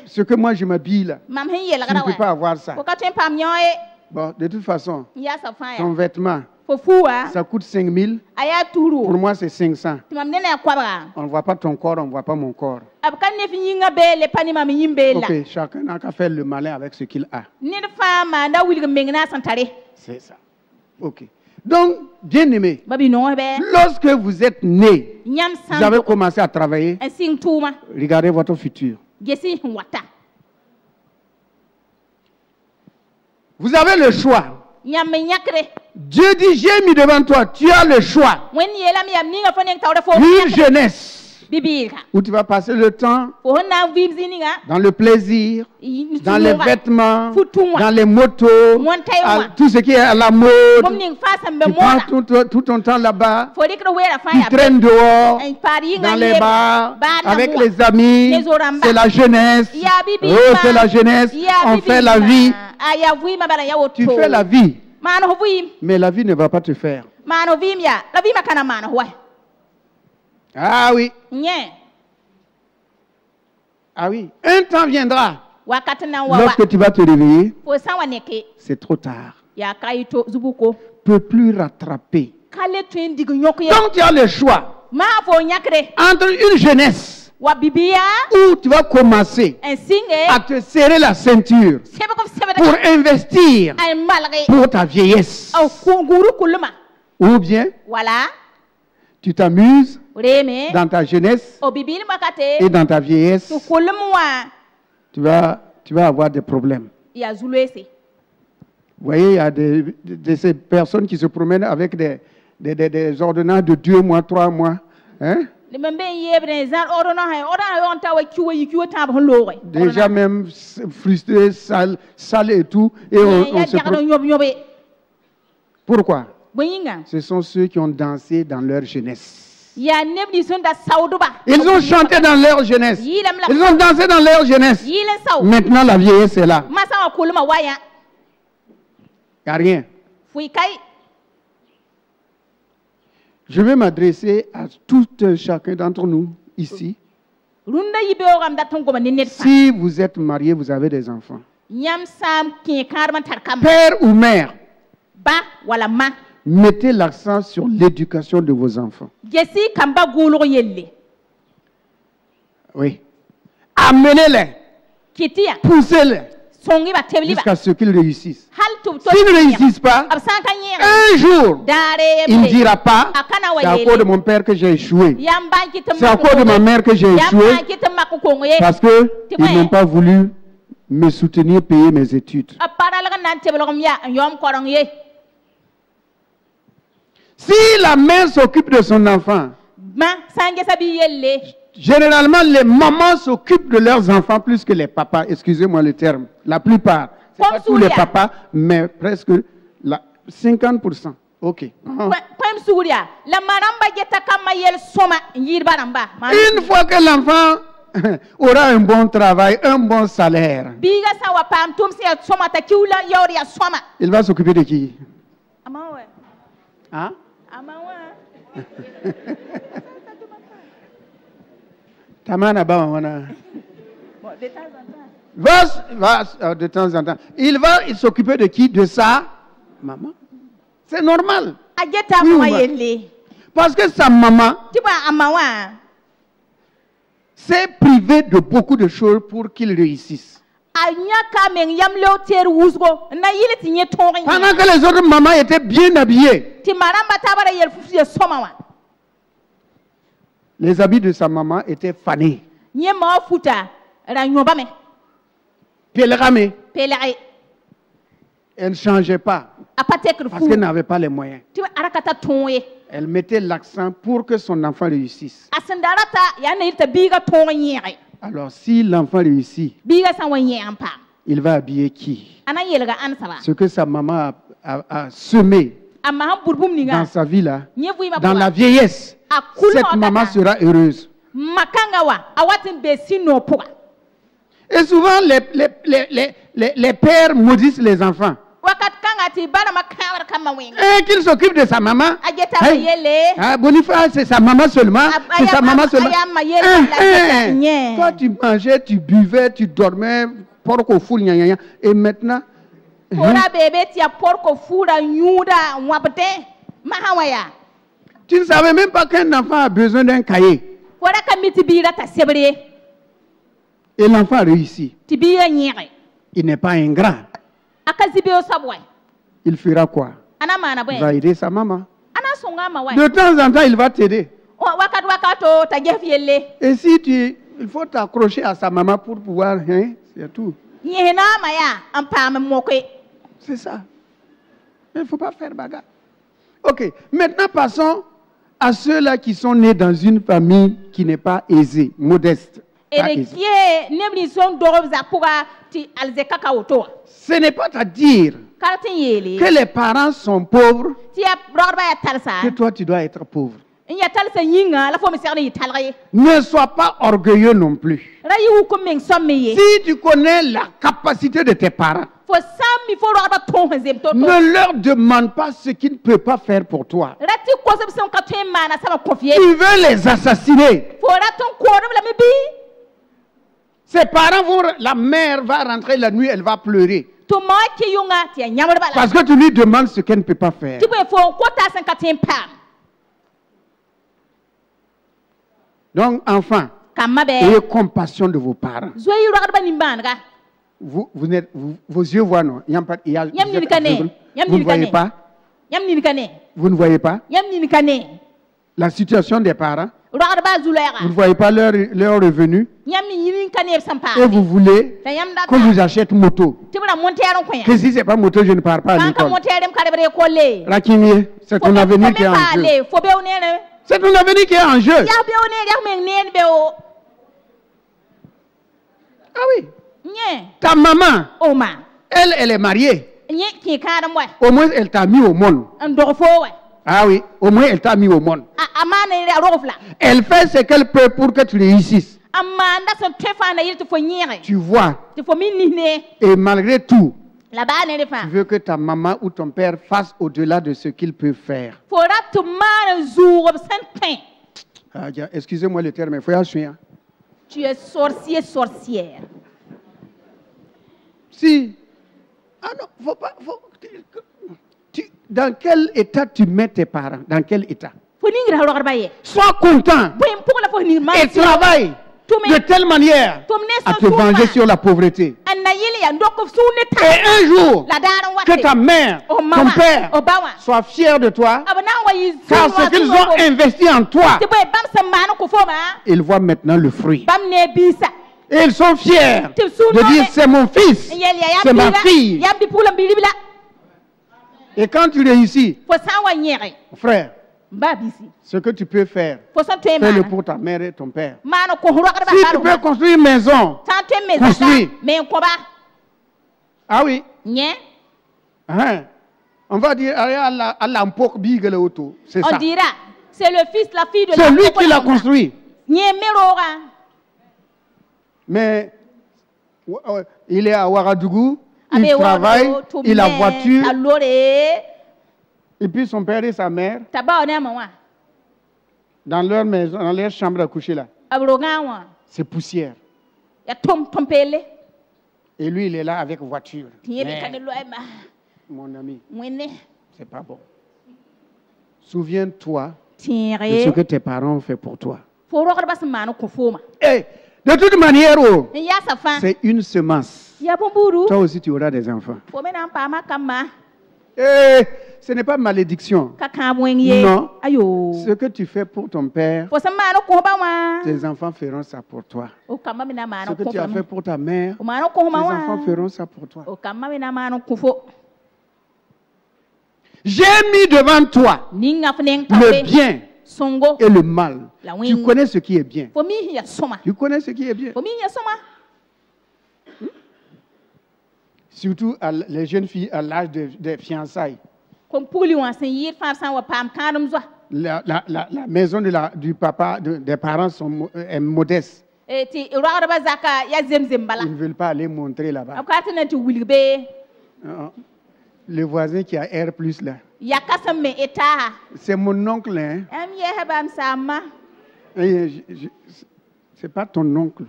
Ce que moi je m'habille là, tu ne peux pas avoir ça. Bon, de toute façon, ton vêtement, ça coûte 5 000. Pour moi, c'est 500. On ne voit pas ton corps, on ne voit pas mon corps. Ok, chacun n'a qu'à faire le malin avec ce qu'il a. C'est ça. Ok. Donc, bien aimé, lorsque vous êtes né, vous avez commencé à travailler, regardez votre futur. Vous avez le choix. Dieu dit, j'ai mis devant toi, tu as le choix. Une jeunesse où tu vas passer le temps dans le plaisir, dans les vêtements, dans les motos, tout ce qui est à la mode. Tu prends tout ton temps là-bas, tu traînes dehors, dans les bars, avec les amis. C'est la jeunesse. Oh, c'est la jeunesse. On fait la vie. Tu fais la vie. Mais la vie ne va pas te faire. Ah oui. Ah oui. Un temps viendra. Lorsque tu vas te réveiller, c'est trop tard. Tu ne peux plus rattraper. Donc tu as le choix entre une jeunesse où tu vas commencer à te serrer la ceinture pour investir pour ta vieillesse. Ou bien tu t'amuses dans ta jeunesse et dans ta vieillesse, tu vas avoir des problèmes. Vous voyez, il y a de ces personnes qui se promènent avec des ordonnances de 2 mois, 3 mois. Hein? Déjà même frustré, sale et tout, et on se... Pourquoi? Ce sont ceux qui ont dansé dans leur jeunesse. Ils ont chanté dans leur jeunesse. Ils ont dansé dans leur jeunesse. Maintenant, la vieillesse est là. Il n'y a rien. Je vais m'adresser à tout chacun d'entre nous ici. Si vous êtes marié, vous avez des enfants. Père ou mère, mettez l'accent sur l'éducation de vos enfants. Oui. Amenez-les. Poussez-les. Jusqu'à ce qu'ils réussissent. S'ils ne réussissent pas, un jour, il ne dira pas, c'est à cause de mon père que j'ai échoué. C'est à cause de ma mère que j'ai échoué. Parce qu'ils n'ont pas voulu me soutenir, payer mes études. Si la mère s'occupe de son enfant, généralement, les mamans s'occupent de leurs enfants plus que les papas. Excusez-moi le terme. La plupart. Ce n'est pas tous les papas, mais presque 50%. OK. Une fois que l'enfant aura un bon travail, un bon salaire, il va s'occuper de qui? Hein? De temps en temps. Il va s'occuper de qui? De sa maman. C'est normal. Parce que sa maman s'est privée de beaucoup de choses pour qu'il réussisse. Pendant que les autres mamans étaient bien habillées, les habits de sa maman étaient fanés. Péléramés. Elle ne changeait pas. Parce qu'elle n'avait pas les moyens. Elle mettait l'accent pour que son enfant réussisse. Alors, si l'enfant réussit, il va habiller qui? Ce que sa maman a semé dans sa vie là, dans la vieillesse, cette maman sera heureuse. Et souvent, les pères maudissent les enfants. Et qu'il s'occupe de sa maman. Boniface, c'est sa maman seulement. C'est sa maman seulement. Toi, tu mangeais, tu buvais, tu dormais, porc au four, et maintenant. Tu ne savais même pas qu'un enfant a besoin d'un cahier. Et l'enfant réussit. Il n'est pas ingrat. Il fera quoi? Il va aider sa maman. De temps en temps, il va t'aider. Et si il faut t'accrocher à sa maman pour pouvoir, c'est tout. C'est ça. Il ne faut pas faire bagarre. Ok, maintenant passons à ceux-là qui sont nés dans une famille qui n'est pas aisée, modeste. Ce n'est pas à dire que les parents sont pauvres que toi tu dois être pauvre. Ne sois pas orgueilleux non plus. Si tu connais la capacité de tes parents, ne leur demande pas ce qu'ils ne peuvent pas faire pour toi. Tu veux les assassiner. Ses parents la mère va rentrer la nuit, elle va pleurer. Parce que tu lui demandes ce qu'elle ne peut pas faire. Donc, enfants, ayez compassion de vos parents. Vos yeux voient, non? Vous ne voyez pas? Vous ne voyez pas? La situation des parents? Vous ne voyez pas leur revenu? Et vous voulez qu'on vous achète moto? Que si ce n'est pas moto, je ne pars pas à l'école. Rakini, c'est ton avenir qui est en jeu. C'est ton avenir qui est en jeu. Ah oui. Ta maman, elle est mariée. Au moins, elle t'a mis au monde. Ah oui, au moins, elle t'a mis au monde. Elle fait ce qu'elle peut pour que tu réussisses. Tu vois. Et malgré tout, tu veux que ta maman ou ton père fasse au-delà de ce qu'ils peuvent faire. Ah, excusez-moi le terme, mais il faut y assurer. Tu es sorcier, sorcière. Si. Ah non, faut pas. Dans quel état tu mets tes parents? Dans quel état? Sois content et travaille de telle manière à te venger sur la pauvreté. Et un jour, que ta mère, ton père soient fiers de toi, car ce qu'ils ont investi en toi, ils voient maintenant le fruit. Et ils sont fiers de dire c'est mon fils, c'est ma fille. Et quand tu réussis, frère, ce que tu peux faire, fais-le pour ta mère et ton père. Si tu peux construire une maison, construis. Ah oui. On va dire, c'est ça. On dira, c'est le fils, la fille de c'est lui qui l'a construit. Mais il est à Ouagadougou, il travaille, il a voiture. Et puis son père et sa mère, dans leur maison, dans leur chambre à coucher là, c'est poussière. Et lui, il est là avec voiture. Mon ami, c'est pas bon. Souviens-toi de ce que tes parents ont fait pour toi. Et de toute manière, c'est une semence. Toi aussi, tu auras des enfants. Et ce n'est pas malédiction. Non. Ce que tu fais pour ton père, tes enfants feront ça pour toi. Ce que tu as fait pour ta mère, tes enfants feront ça pour toi. J'ai mis devant toi le bien et le mal. Tu connais ce qui est bien. Tu connais ce qui est bien. Surtout les jeunes filles à l'âge des fiançailles. La maison du papa, des parents est modeste. Ils ne veulent pas aller montrer là-bas. Le voisin qui a R+, là. C'est mon oncle. Hein? C'est pas ton oncle.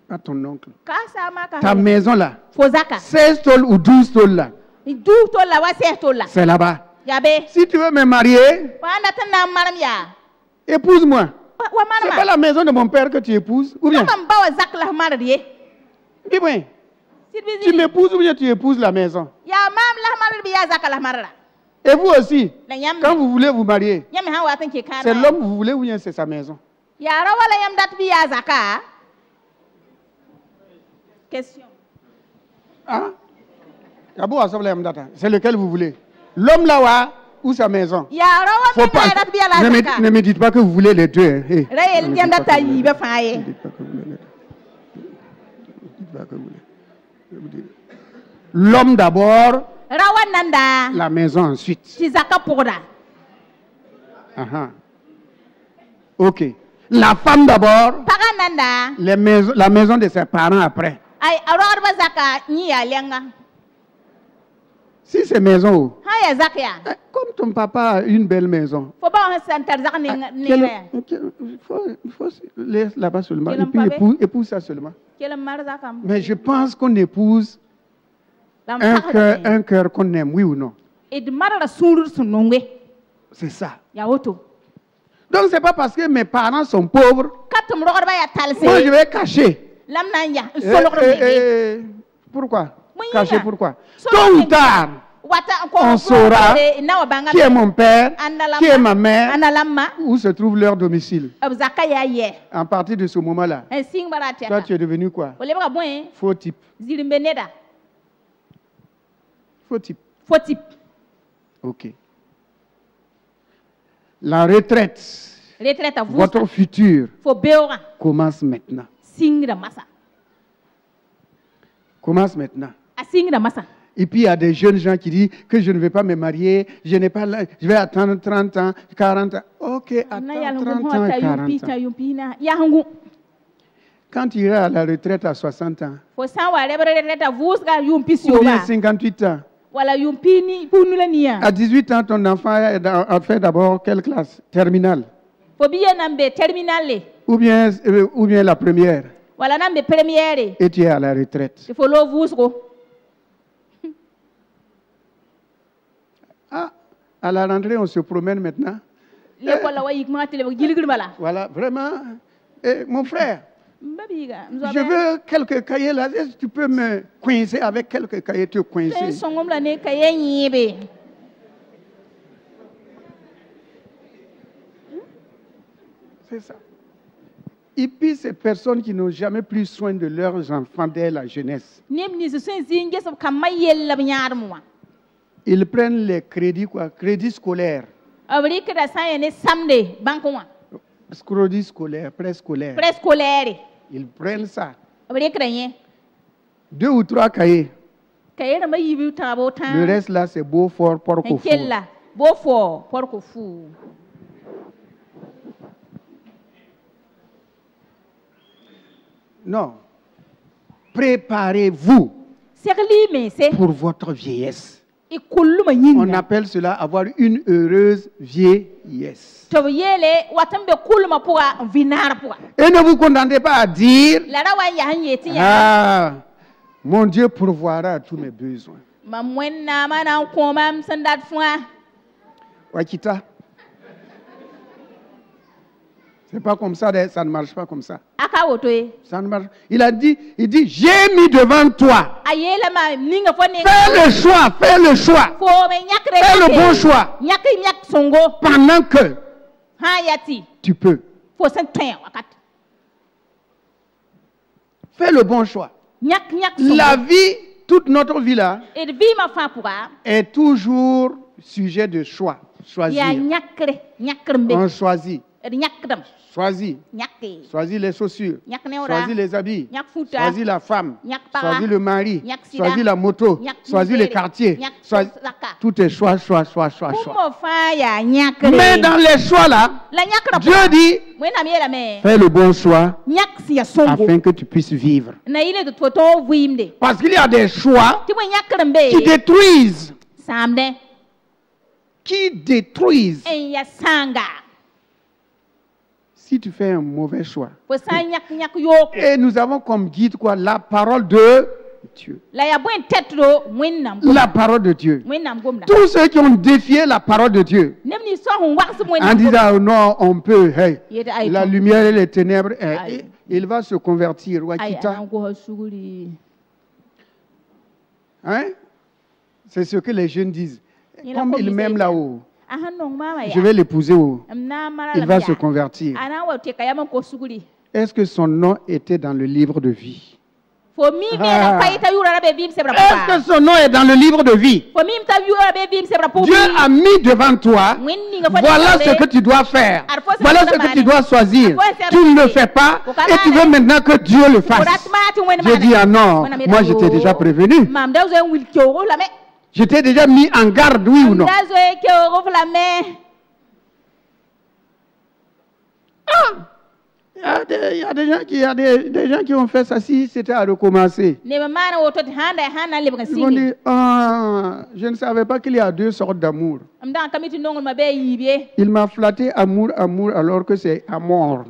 Pas ton oncle. Ta maison là. 16 tôles ou 12 tôles là. C'est là-bas. Si tu veux me marier, épouse-moi. C'est pas la maison de mon père que tu épouses, ou bien? Dis-moi. Tu m'épouses ou bien tu épouses la maison? Et vous aussi, quand vous voulez vous marier, c'est l'homme que vous voulez ou bien c'est sa maison? Question. Ah? C'est lequel vous voulez? L'homme là ou sa maison? Faut pas. Ne me dites pas que vous voulez les deux. Hey. L'homme d'abord, la maison ensuite. Ok. La femme d'abord, la maison de ses parents après. Si c'est maison, comme ton papa a une belle maison, il faut laisser là-bas seulement, et puis épouse ça seulement. Mais je pense qu'on épouse un cœur qu'on aime, oui ou non? C'est ça. Donc c'est pas parce que mes parents sont pauvres, moi je vais cacher. Pourquoi? Cacher pourquoi? Tôt ou tard, on saura qui est mon père, qui est ma mère, où se trouve leur domicile. À partir de ce moment-là, toi tu es devenu quoi? Faux type. Faux type. Faux type. Ok. La retraite, votre futur commence maintenant. Commence maintenant. Et puis il y a des jeunes gens qui disent que je ne vais pas me marier, je vais attendre 30 ans, 40 ans. Ok, attends 30 ans, 40 ans. Quand tu iras à la retraite à 60 ans, ou bien 58 ans, à 18 ans, ton enfant a fait d'abord quelle classe? Terminale. Ou bien la première. Et tu es à la retraite. Ah, à la rentrée, on se promène maintenant. Voilà, vraiment. Mon frère, je veux quelques cahiers là. Est-ce que tu peux me coincer avec quelques cahiers? Te coincer. C'est ça. Et puis ces personnes qui n'ont jamais pris soin de leurs enfants dès la jeunesse. Ils prennent les crédits, quoi, crédits scolaires. Crédit scolaire, préscolaire. Ils prennent ça. 2 ou 3 cahiers. Le reste là, c'est Beaufort, Porquefou. Non. Préparez-vous pour votre vieillesse. On appelle cela avoir une heureuse vieillesse. Et ne vous contentez pas à dire ah, mon Dieu pourvoira à tous mes besoins. Wakita. C'est pas comme ça, ça ne marche pas comme ça. Ça ne marche. Il dit, j'ai mis devant toi. Fais le choix, fais le choix. Fais le bon choix. Pendant que tu peux. Fais le bon choix. La vie, toute notre vie là, est toujours sujet de choix. Choisir. On choisit. Choisis les chaussures, choisis les habits, choisis la femme, choisis le mari, choisis la moto, choisis les quartiers, tout est choix. Mais dans les choix là, Dieu dit, fais le bon choix afin que tu puisses vivre. Parce qu'il y a des choix qui détruisent. Si tu fais un mauvais choix. Et nous avons comme guide quoi? La parole de Dieu. La parole de Dieu. Tous ceux qui ont défié la parole de Dieu, en disant oh non, on peut, hey, la lumière et les ténèbres, il va se convertir. Hein? C'est ce que les jeunes disent. Comme ils m'aiment là-haut, je vais l'épouser où? Il va se convertir. Est-ce que son nom était dans le livre de vie? Est-ce que son nom est dans le livre de vie? Dieu a mis devant toi, voilà ce que tu dois faire. Voilà ce que tu dois choisir. Tu ne le fais pas et tu veux maintenant que Dieu le fasse. J'ai dit ah non, moi je t'ai déjà prévenu. Je t'ai déjà mis en garde, oui ou non? Il y a des gens qui ont fait ça si c'était à recommencer. Ils vont dire, je ne savais pas qu'il y a 2 sortes d'amour. Il m'a flatté amour, alors que c'est amour.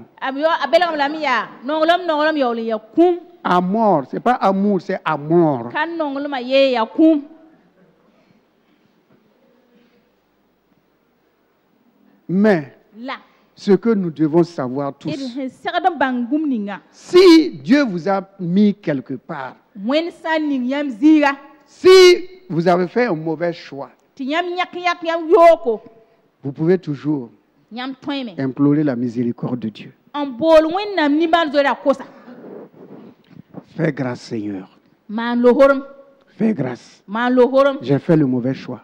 Amour, c'est pas amour, c'est amour. Mais ce que nous devons savoir tous, si Dieu vous a mis quelque part, si vous avez fait un mauvais choix, vous pouvez toujours implorer la miséricorde de Dieu. Fais grâce, Seigneur. Fais grâce. J'ai fait le mauvais choix.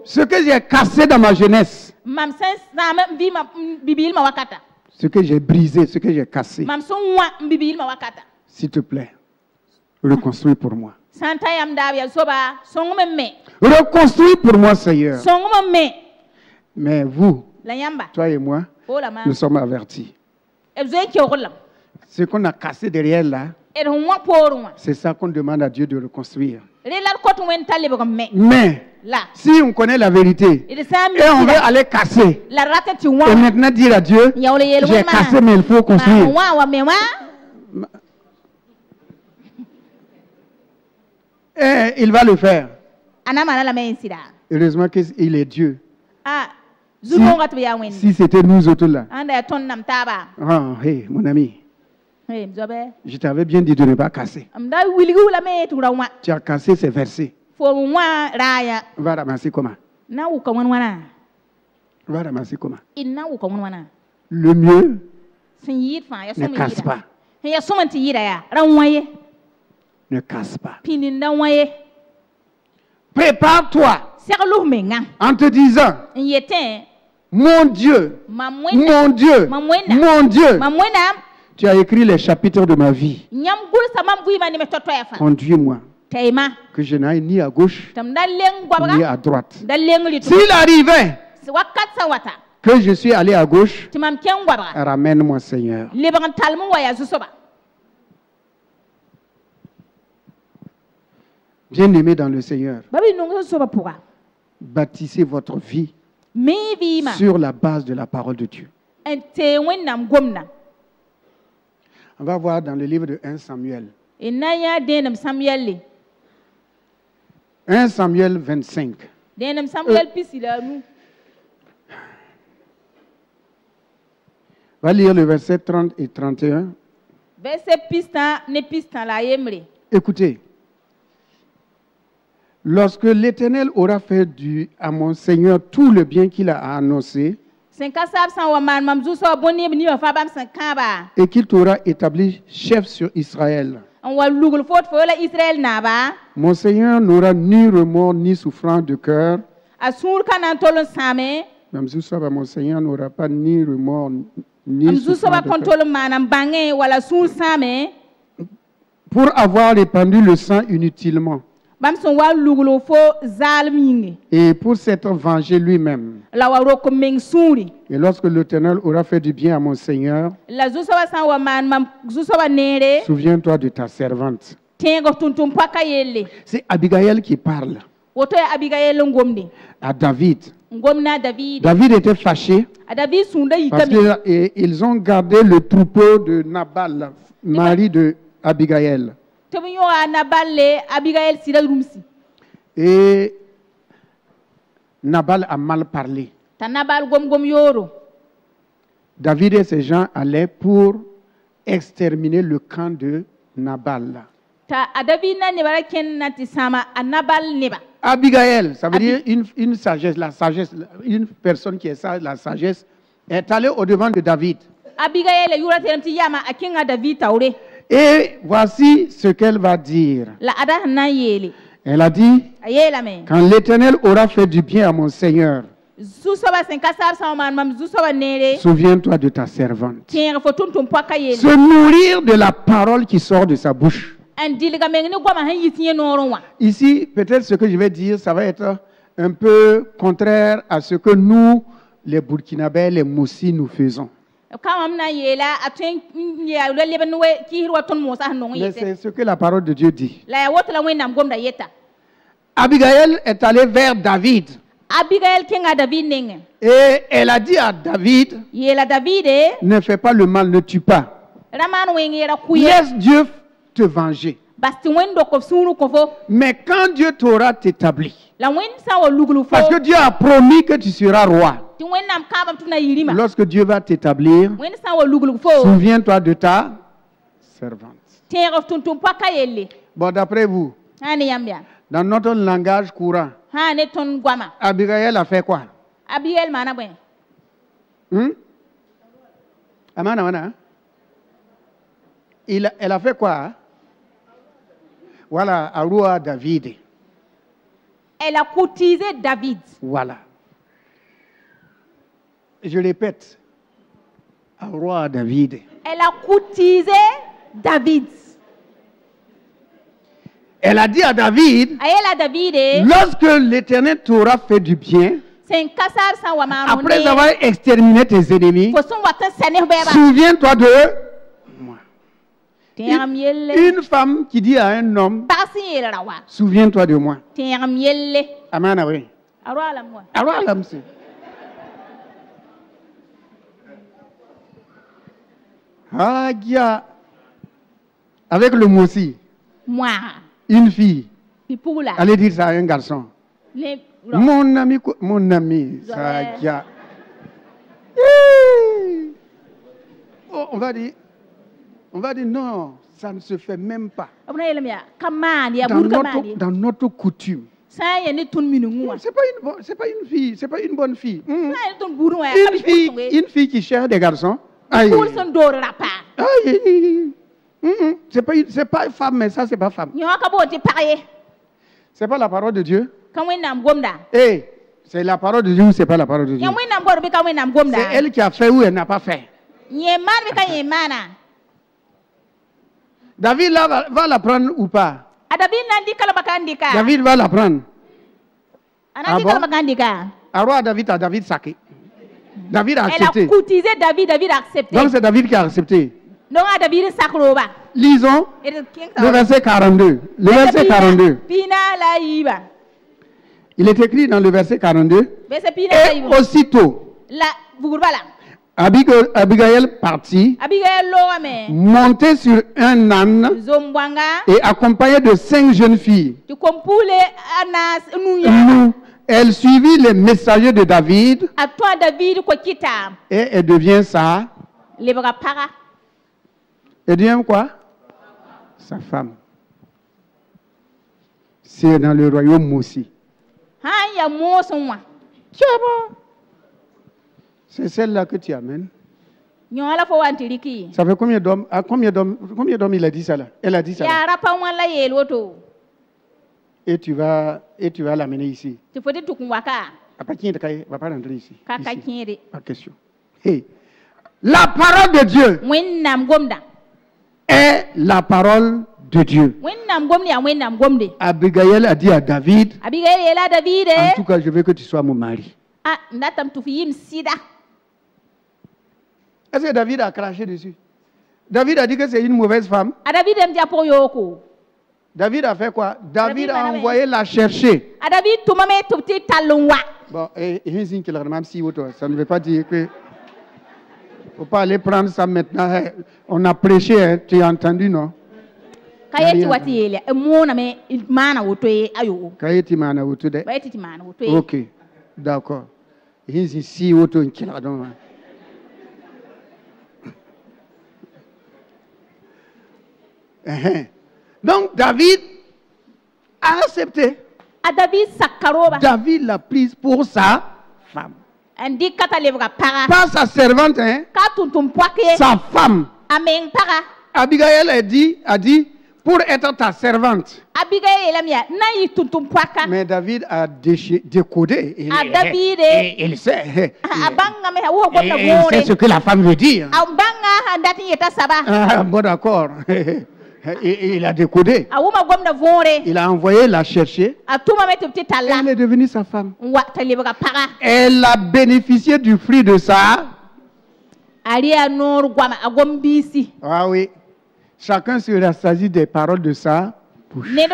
Ce que j'ai cassé dans ma jeunesse, Ce que j'ai brisé, ce que j'ai cassé. S'il te plaît, reconstruis pour moi. Reconstruis pour moi, Seigneur. Mais vous, toi et moi, nous sommes avertis. Ce qu'on a cassé derrière là, c'est ça qu'on demande à Dieu de reconstruire. Mais si on connaît la vérité et on veut aller casser et maintenant dire à Dieu, j'ai cassé mais il faut construire. Et il va le faire. Heureusement qu'il est Dieu. Si c'était nous autres là. Oh, hey, mon ami. Je t'avais bien dit de ne pas casser. Tu as cassé ces versets. Va ramasser comment? Va ramasser comment? Le mieux, ne casse pas. Ne casse pas. Prépare-toi en te disant, mon Dieu, mon Dieu, mon Dieu. Tu as écrit les chapitres de ma vie. Conduis-moi. Que je n'aille ni à gauche ni à droite. S'il arrivait que je suis allé à gauche, ramène-moi, Seigneur. Bien-aimés dans le Seigneur, bâtissez votre vie sur la base de la parole de Dieu. On va voir dans le livre de 1 Samuel. 1 Samuel 25. Va lire le verset 30 et 31. Écoutez. Lorsque l'Éternel aura fait à mon Seigneur tout le bien qu'il a annoncé, et qu'il t'aura établi chef sur Israël, mon Seigneur n'aura ni remords ni souffrance de cœur. Même mon Seigneur n'aura pas ni remords ni souffrance de cœur pour avoir répandu le sang inutilement. Et pour s'être vengé lui-même. Et lorsque l'Éternel aura fait du bien à mon Seigneur, souviens-toi de ta servante. C'est Abigail qui parle à David. David était fâché parce qu'ils ont gardé le troupeau de Nabal, mari de Abigail. Et Nabal a mal parlé. David et ses gens allaient pour exterminer le camp de Nabal. Abigail, ça veut dire une sagesse, la sagesse, une personne qui est sage, la sagesse, est allée au-devant de David. Et voici ce qu'elle va dire. Elle a dit, quand l'Éternel aura fait du bien à mon Seigneur, souviens-toi de ta servante. Se nourrir de la parole qui sort de sa bouche. Ici, peut-être ce que je vais dire, ça va être un peu contraire à ce que nous, les Burkinabés, les Moussis, nous faisons. Mais c'est ce que la parole de Dieu dit. Abigail est allée vers David. Et elle a dit à David, ne fais pas le mal, ne tue pas. Laisse Dieu te venger. Mais quand Dieu t'aura établi, parce que Dieu a promis que tu seras roi. Lorsque Dieu va t'établir, souviens-toi de ta servante. Bon, d'après vous, dans notre langage courant, Abigail a fait quoi? Elle a fait quoi? Voilà, à roi David. Elle a courtisé David. Voilà. je répète, au roi David. Elle a courtisé David. Elle a dit à David, lorsque l'Éternel t'aura fait du bien, après avoir exterminé tes ennemis, souviens-toi de moi. Une femme qui dit à un homme, souviens-toi de moi. Amen, oui. Avec le mot aussi. Moi. Une fille. Allez dire ça à un garçon. Mon ami, Sadia. Oh, on va dire non, ça ne se fait même pas. Dans notre coutume. C'est pas une fille, c'est pas une bonne fille. Une fille qui cherche des garçons. C'est pas une femme, mais ça c'est pas femme. C'est pas la parole de Dieu. Hey, c'est la parole de Dieu ou c'est pas la parole de Dieu? C'est elle qui a fait ou elle n'a pas fait. David là, va la prendre ou pas? David va la prendre. Alors David saqué. David a accepté. Elle a courtisé David, David a accepté. Donc c'est David qui a accepté. Lisons le verset 42. Le verset 42. Il est écrit dans le verset 42. Et aussitôt, Abigail partit, montée sur un âne et accompagnée de 5 jeunes filles. Elle suivit les messagers de David et elle devient ça. Elle devient quoi? Sa femme. C'est dans le royaume aussi. C'est celle-là que tu amènes. Ça fait combien d'hommes? Combien d'hommes il a dit ça là? Elle a dit ça là. Et tu vas l'amener ici. Va pas rentrer ici. Pas question. Hey. La parole de Dieu est la parole de Dieu. Abigail a dit à David, en tout cas, je veux que tu sois mon mari. Est-ce que David a craché dessus? David a dit que c'est une mauvaise femme. David a fait quoi? David a envoyé la chercher. Bon, ça ne veut pas dire que... Il ne faut pas aller prendre ça maintenant. On a prêché, hein, tu as entendu, non? Ok, d'accord. Donc David a accepté. David l'a prise pour sa femme. Pas sa servante, hein? Sa femme. Abigail a dit pour être ta servante. Mais David a décodé. Il sait ce que la femme veut dire. Bon, d'accord. Il a décodé. Il a envoyé la chercher. Elle est devenue sa femme. Elle a bénéficié du fruit de ça. Ah oui. Chacun se rassasie des paroles de ça. Elle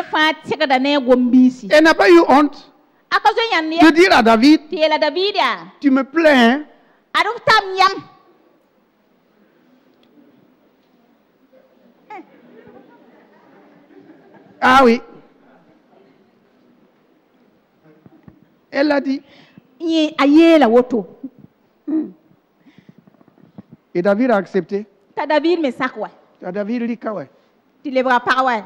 n'a pas eu honte de dire à David, tu me plains. Ah oui. Elle l'a dit. Et David a accepté. David dit ouais. Tu lèveras pas, ouais.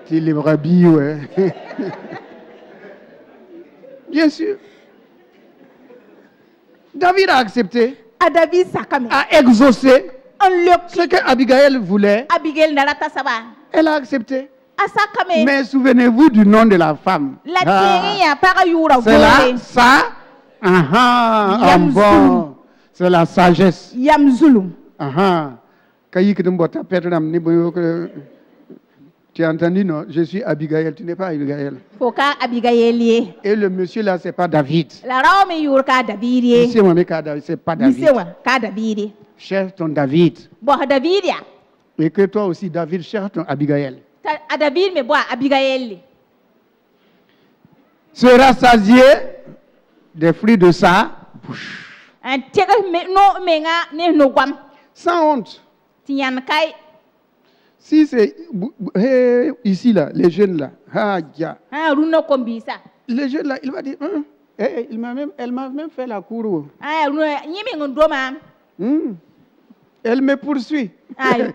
Tu lèveras bien, ouais. Bien sûr. David a accepté. A exaucé ce que Abigail voulait. Elle a accepté. Mais souvenez-vous du nom de la femme. C'est là, ça. Bon. C'est la sagesse. Tu as entendu, non? Je suis Abigail, tu n'es pas Abigail. Et le monsieur là, c'est pas David. C'est pas David. Cherche ton David. Et que toi aussi, David, cherche ton Abigail. Se rassasier des fruits de sa bouche. Sans honte. Si c'est ici là, les jeunes là, les jeunes là, il va dire, elle m'a même fait la cour. Elle me poursuit. Elle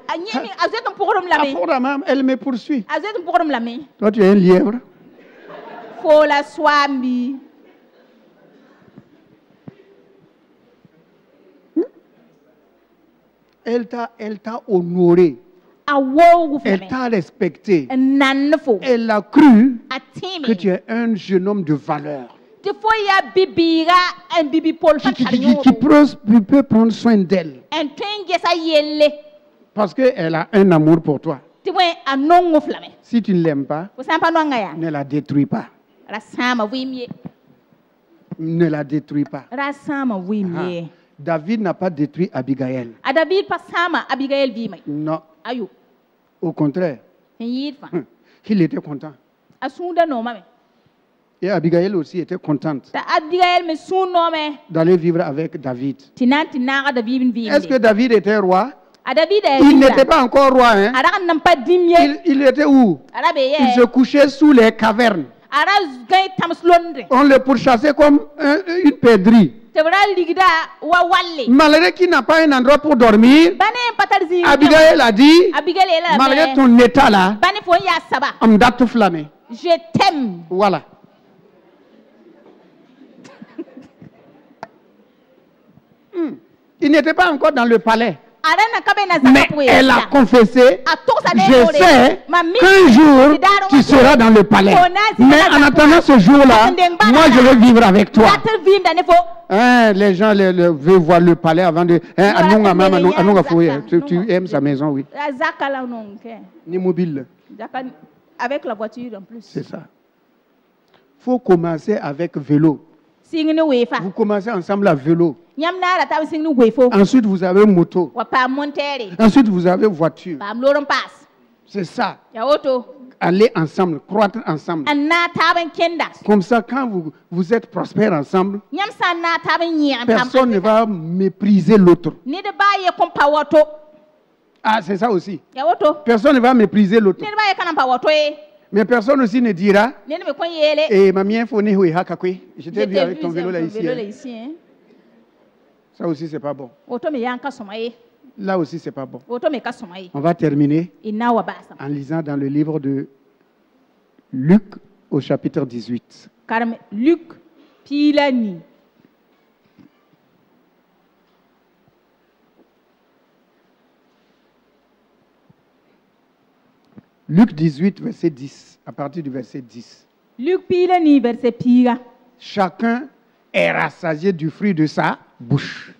me poursuit. Toi, tu es un lièvre. Elle t'a honoré. Elle t'a respecté. Elle a cru que tu es un jeune homme de valeur. Qui peut prendre soin d'elle. Parce qu'elle a un amour pour toi. Si tu ne l'aimes pas, ne la détruis pas. Ne la détruis pas. David n'a pas détruit Abigail. Non. Au contraire. Il était content. Et Abigail aussi était contente d'aller vivre avec David. Est-ce que David était roi? Il n'était pas encore roi. Hein? Il était où? Il se couchait sous les cavernes. On le pourchassait comme une perdrix. Malgré qu'il n'a pas un endroit pour dormir, Abigail a dit, malgré ton état là, je t'aime. Voilà. Il n'était pas encore dans le palais. Mais elle a confessé, je sais qu'un jour tu seras dans le palais. Mais en attendant ce jour-là, moi je veux vivre avec toi. Les gens veulent voir le palais avant de... Tu aimes sa maison, oui. Ni mobile. Avec la voiture en plus. C'est ça. Il faut commencer avec vélo. Vous commencez ensemble à vélo. Ensuite, vous avez moto. Ensuite, vous avez voiture. C'est ça. Allez ensemble, croître ensemble. Comme ça, quand vous êtes prospères ensemble, personne ne va mépriser l'autre. Ah, c'est ça aussi. Personne ne va mépriser l'autre. Mais personne aussi ne dira, et ma mienne faut ne hakakwe. Je t'ai vu avec ton vélo là ici. Ça aussi c'est pas bon. Là aussi c'est pas bon. On va terminer en lisant dans le livre de Luc au chapitre 18. Luc Pilani. Luc 18, verset 10, à partir du verset 10. Luc Pilani, verset 10. Chacun est rassasié du fruit de sa bouche.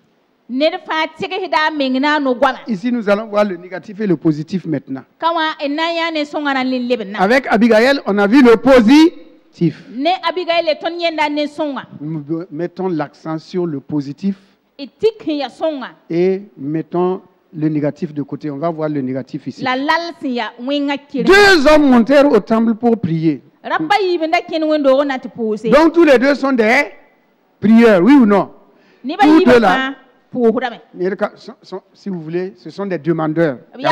Ici, nous allons voir le négatif et le positif maintenant. Avec Abigail, on a vu le positif. Nous mettons l'accent sur le positif et mettons le négatif de côté. On va voir le négatif ici. 2 hommes montèrent au temple pour prier. Donc tous les deux sont des prieurs, oui ou non? Tous deux là, si vous voulez, ce sont des demandeurs. Il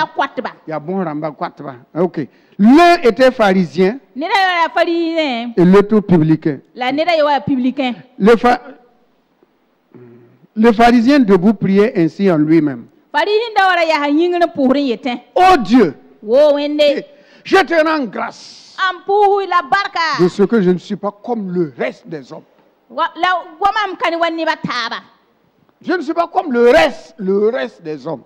y a bon ramba, ok. L'un était pharisien et l'autre publicain. Le pharisien debout priait ainsi en lui-même. Oh Dieu, je te rends grâce de ce que je ne suis pas comme le reste des hommes. Je ne suis pas comme le reste des hommes.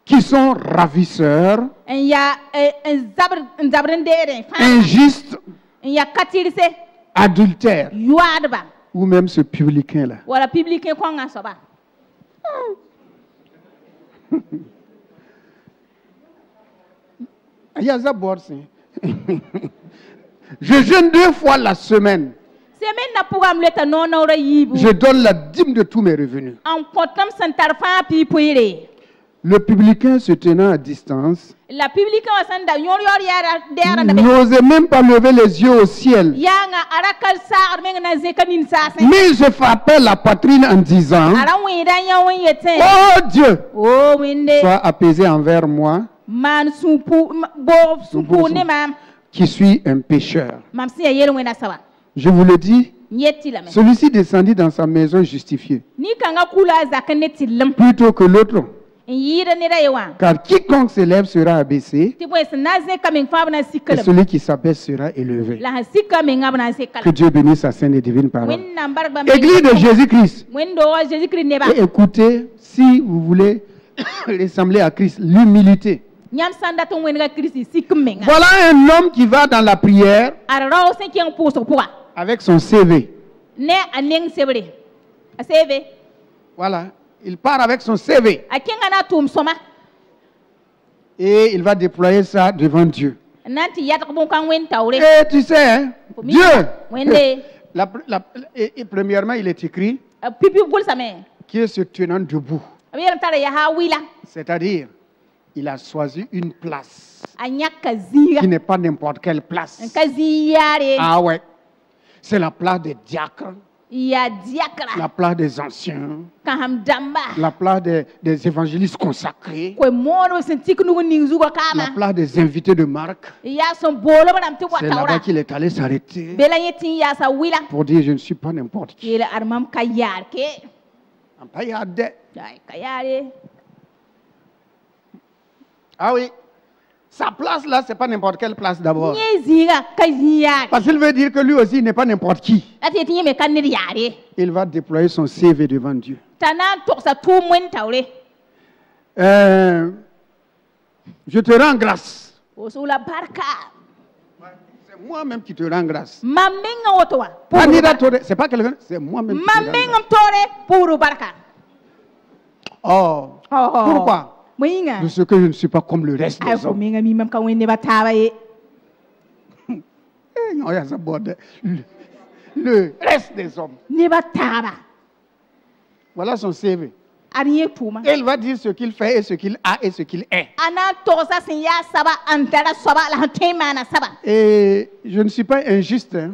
qui sont ravisseurs, injustes, adultères, ou même ce publicain-là. Je jeûne 2 fois la semaine. Je donne la dîme de tous mes revenus. Le publicain se tenant à distance n'osait même pas lever les yeux au ciel. Mais il se frappait la poitrine en disant: oh Dieu, sois apaisé envers moi, qui suis un pécheur. Je vous le dis, celui-ci descendit dans sa maison justifié plutôt que l'autre. Car quiconque s'élève sera abaissé, et celui qui s'abaisse sera élevé. Que Dieu bénisse sa sainte et divine parole. Église de Jésus-Christ. Et écoutez, si vous voulez ressembler à Christ, l'humilité. Voilà un homme qui va dans la prière avec son CV. Voilà, il part avec son CV. Et il va déployer ça devant Dieu. Et tu sais, hein, Dieu, et premièrement, il est écrit qui est se tenant debout. C'est-à-dire, il a choisi une place qui n'est pas n'importe quelle place. Ah ouais, c'est la place des diacres, la place des anciens, la place des évangélistes consacrés, la place des invités de marque. C'est là-bas qu'il est allé s'arrêter pour dire: je ne suis pas n'importe qui. Ah oui, sa place là, c'est pas n'importe quelle place d'abord. Parce qu'il veut dire que lui aussi n'est pas n'importe qui. Il va déployer son CV devant Dieu. Je te rends grâce. C'est moi-même qui te rends grâce. C'est pas quelqu'un, c'est moi-même qui te rends grâce. Oh, pourquoi? De ce que je ne suis pas comme le reste des hommes. Le reste des hommes. Voilà son CV. Et il va dire ce qu'il fait et ce qu'il a et ce qu'il est. Et je ne suis pas injuste. Hein.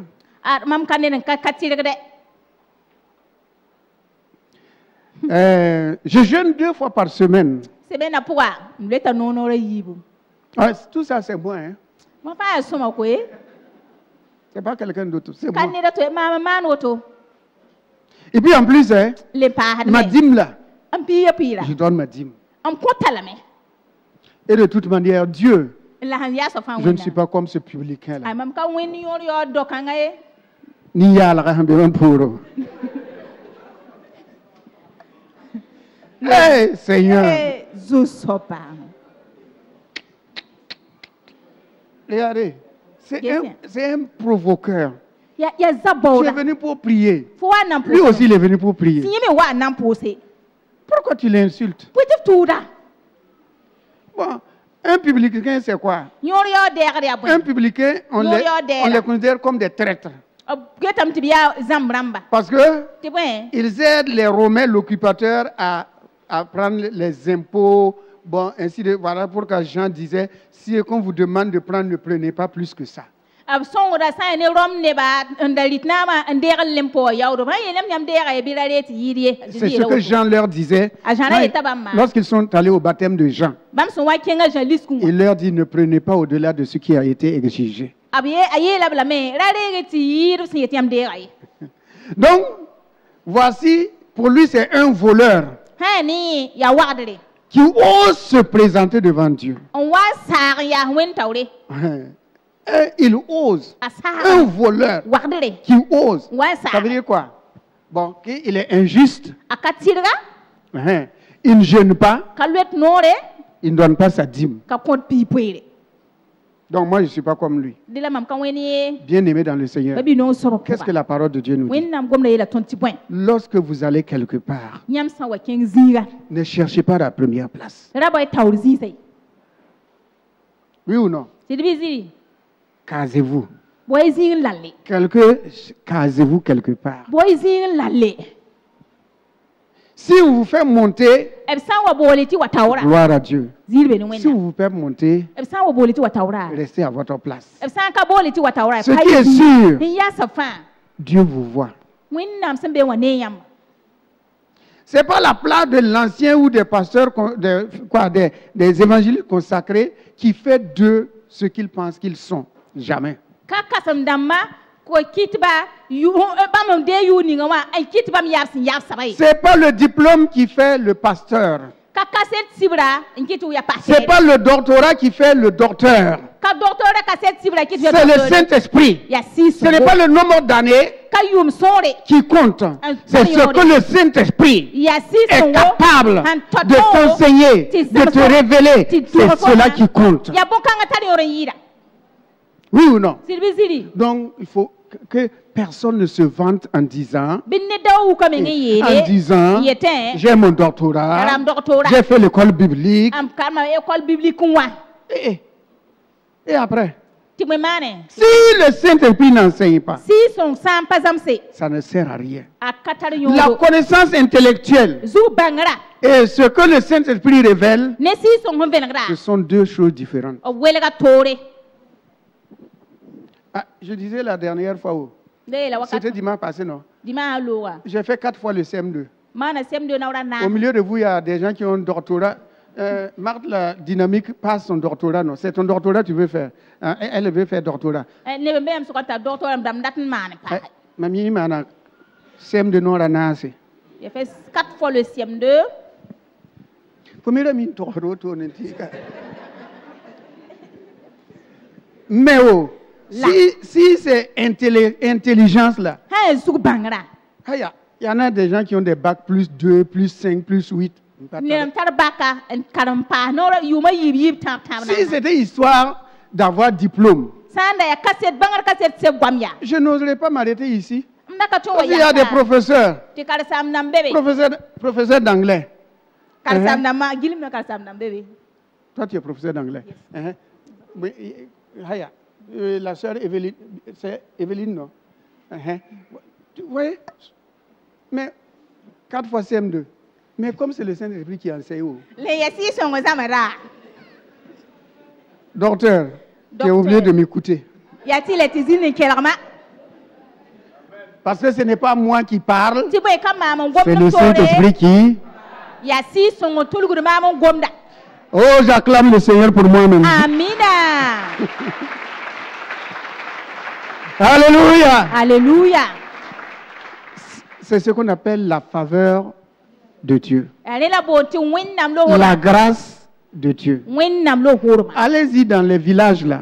Je jeûne 2 fois par semaine. Ah, tout ça, c'est moi. Hein. C'est pas quelqu'un d'autre. C'est moi. Et puis en plus, hein, ma dîme là, je donne ma dîme. Et de toute manière, Dieu, je ne suis pas comme ce publicain là. Ni ya la pour. Hey, Seigneur. Regardez, c'est un provoqueur. Tu es venu pour prier. Lui aussi, il est venu pour prier. Pourquoi tu l'insultes? Bon, un publicain, c'est quoi? Un publicain, on les considère comme des traîtres. Parce que ils aident les Romains, l'occupateur, à prendre les impôts. Bon, ainsi de voilà pourquoi Jean disait: si on vous demande de prendre, ne prenez pas plus que ça. C'est ce que Jean leur disait lorsqu'ils sont allés au baptême de Jean. Il leur dit: ne prenez pas au-delà de ce qui a été exigé. Donc, voici, pour lui, c'est un voleur qui ose se présenter devant Dieu. Il ose. Un voleur qui ose. Ça veut dire quoi? Bon, il est injuste. Il ne jeûne pas. il ne donne pas sa dîme. Donc moi, je ne suis pas comme lui. Bien aimé dans le Seigneur. Qu'est-ce que la parole de Dieu nous dit? Lorsque vous allez quelque part, ne cherchez pas la première place. Oui ou non? Casez-vous. Casez-vous quelque part. Si vous vous faites monter, gloire à Dieu. Si vous vous faites monter, restez à votre place. Ce qui est sûr, Dieu vous voit. Ce n'est pas la place de l'ancien ou des pasteurs, des évangélistes consacrés qui fait d'eux ce qu'ils pensent qu'ils sont. Jamais. Ce n'est pas le diplôme qui fait le pasteur. Ce n'est pas le doctorat qui fait le docteur. C'est le Saint-Esprit. Ce n'est pas le nombre d'années qui compte. C'est ce que le Saint-Esprit est capable de t'enseigner, de te révéler. C'est cela qui compte. Oui ou non? Donc, il faut que personne ne se vante en disant j'ai mon doctorat, j'ai fait l'école biblique. Et après, si le Saint-Esprit n'enseigne pas, ça ne sert à rien. La connaissance intellectuelle et ce que le Saint-Esprit révèle, ce sont deux choses différentes. Ah, je disais la dernière fois, c'était dimanche passé, non? J'ai fait 4 fois le CM2. Au milieu de vous, il y a des gens qui ont un doctorat. Marthe, la dynamique, passe son doctorat, non? C'est ton doctorat que tu veux faire. Elle veut faire doctorat. Mamie, mana CM2 non ranase. J'ai fait 4 fois le CM2. Mais oh, si c'est intelligence là, il y en a des gens qui ont des bacs plus 2, plus 5, plus 8. Si c'était histoire d'avoir diplôme, je n'oserais pas m'arrêter ici. Parce qu'il y a des professeurs d'anglais. Toi, tu es professeur d'anglais. La sœur Evelyne, c'est Evelyne, non? Oui, mais 4 fois CM2. Mais comme c'est le Saint-Esprit qui enseigne. Docteur, tu as oublié de m'écouter. Parce que ce n'est pas moi qui parle, c'est le Saint-Esprit qui... Oh, j'acclame le Seigneur pour moi-même. Amina. Alléluia. Alléluia. C'est ce qu'on appelle la faveur de Dieu. La grâce de Dieu. Allez-y dans les villages là.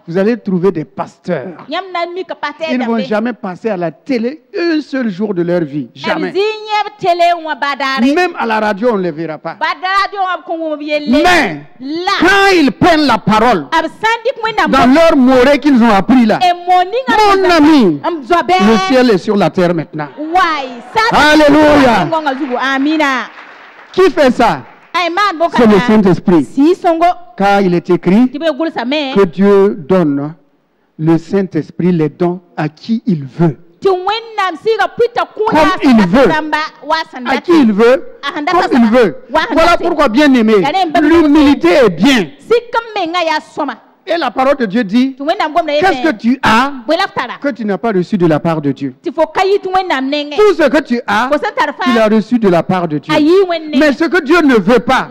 Vous allez trouver des pasteurs. Ils ne vont jamais passer à la télé un seul jour de leur vie. Jamais. Même à la radio, on ne les verra pas. Mais quand ils prennent la parole dans leur morée qu'ils ont appris là, mon ami, le ciel est sur la terre maintenant. Alléluia. Qui fait ça? C'est le Saint-Esprit. Car il est écrit que Dieu donne le Saint-Esprit les dons à qui il veut. Comme il veut. À qui il veut. Comme il veut. Voilà pourquoi, bien aimé, l'humilité est bien. Et la parole de Dieu dit, qu'est-ce que tu as que tu n'as pas reçu de la part de Dieu? Tout ce que tu as, tu l'as reçu de la part de Dieu. Mais ce que Dieu ne veut pas,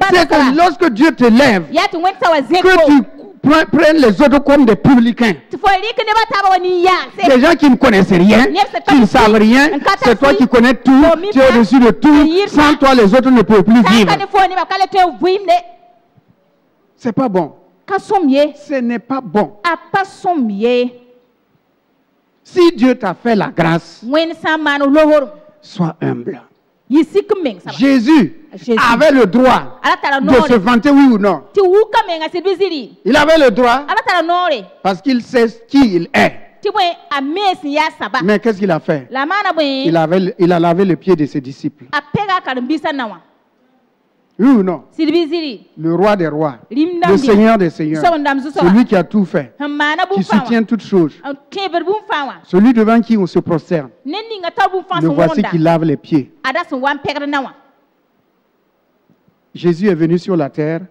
c'est que lorsque Dieu te lève, que tu prennes les autres comme des publicains. Des gens qui ne connaissent rien, qui ne savent rien, c'est toi qui connais tout, tu es reçu de tout, sans toi les autres ne peuvent plus vivre. C'est pas bon. Ce n'est pas bon. Si Dieu t'a fait la grâce, sois humble. Jésus avait le droit de se vanter, oui ou non? Il avait le droit parce qu'il sait qui il est. Mais qu'est-ce qu'il a fait? Il a lavé les pieds de ses disciples. Oui ou non? Le roi des rois, le Seigneur des seigneurs, celui qui a tout fait, qui soutient toutes choses, celui devant qui on se prosterne. Le voici qui lave les pieds. Jésus est venu sur la terre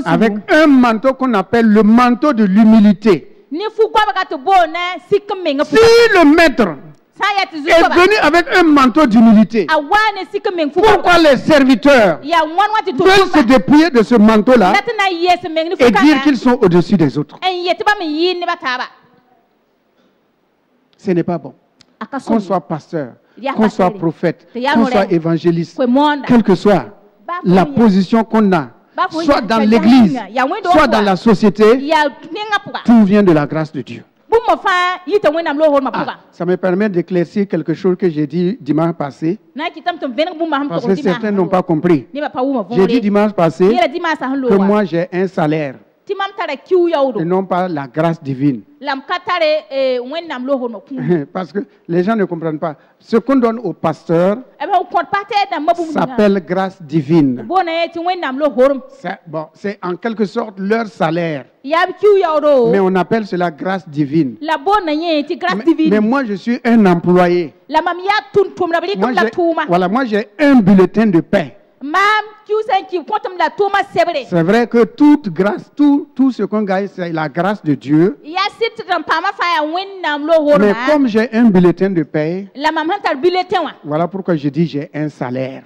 avec un manteau qu'on appelle le manteau de l'humilité. Si le maître est venu avec un manteau d'humilité, pourquoi les serviteurs veulent se dépouiller de ce manteau-là et dire qu'ils sont au-dessus des autres? Ce n'est pas bon. Qu'on soit pasteur, qu'on soit prophète, qu'on soit évangéliste, quelle que soit la position qu'on a, soit dans l'église, soit dans la société, tout vient de la grâce de Dieu. Ça me permet d'éclaircir quelque chose que j'ai dit dimanche passé, parce que certains n'ont pas compris. J'ai dit dimanche passé que moi j'ai un salaire et non pas la grâce divine. Parce que les gens ne comprennent pas. Ce qu'on donne au pasteur s'appelle grâce divine. Bon, c'est en quelque sorte leur salaire. Mais on appelle cela grâce divine. Mais moi, je suis un employé. Moi, j'ai un bulletin de paie. C'est vrai que toute grâce, tout ce qu'on gagne, c'est la grâce de Dieu. Mais comme j'ai un bulletin de paie, voilà pourquoi je dis j'ai un salaire.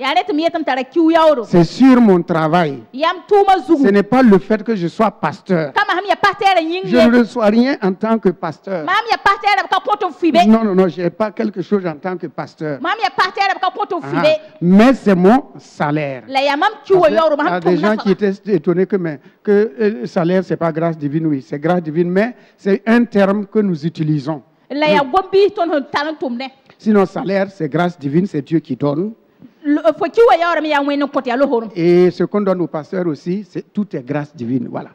C'est sur mon travail. Ce n'est pas le fait que je sois pasteur. Je ne reçois rien en tant que pasteur. Non, je n'ai pas quelque chose en tant que pasteur. Mais c'est mon salaire. Il y a des gens qui étaient étonnés que le salaire, ce n'est pas grâce divine. Oui, c'est grâce divine, mais c'est un terme que nous utilisons. Sinon, salaire, c'est grâce divine, c'est Dieu qui donne. Et ce qu'on donne au pasteur aussi, tout est grâce divine. Voilà.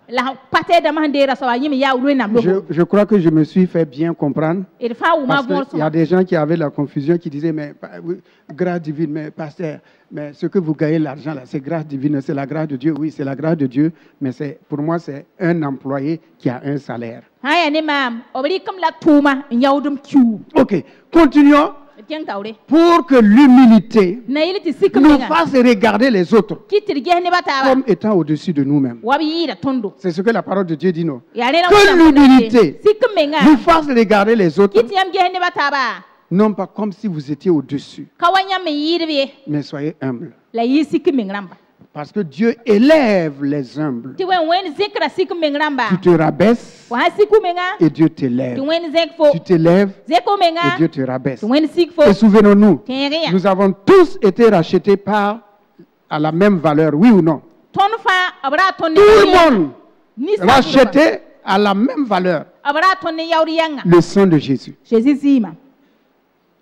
Je crois que je me suis fait bien comprendre. Parce qu'il y a des gens qui avaient la confusion, qui disaient, mais grâce divine, mais pasteur, mais ce que vous gagnez l'argent là, c'est grâce divine, c'est la grâce de Dieu. Oui, c'est la grâce de Dieu, mais pour moi, c'est un employé qui a un salaire. Ok, continuons. Pour que l'humilité nous fasse regarder les autres comme étant au-dessus de nous-mêmes. C'est ce que la parole de Dieu dit, non? Que l'humilité nous fasse regarder les autres non pas comme si vous étiez au-dessus, mais soyez humbles. Parce que Dieu élève les humbles. Tu te rabaisses et Dieu t'élève. Tu t'élèves et Dieu te rabaisse. Et souvenons-nous, nous avons tous été rachetés à la même valeur, oui ou non? Tout le monde racheté à la même valeur. Le sang de Jésus.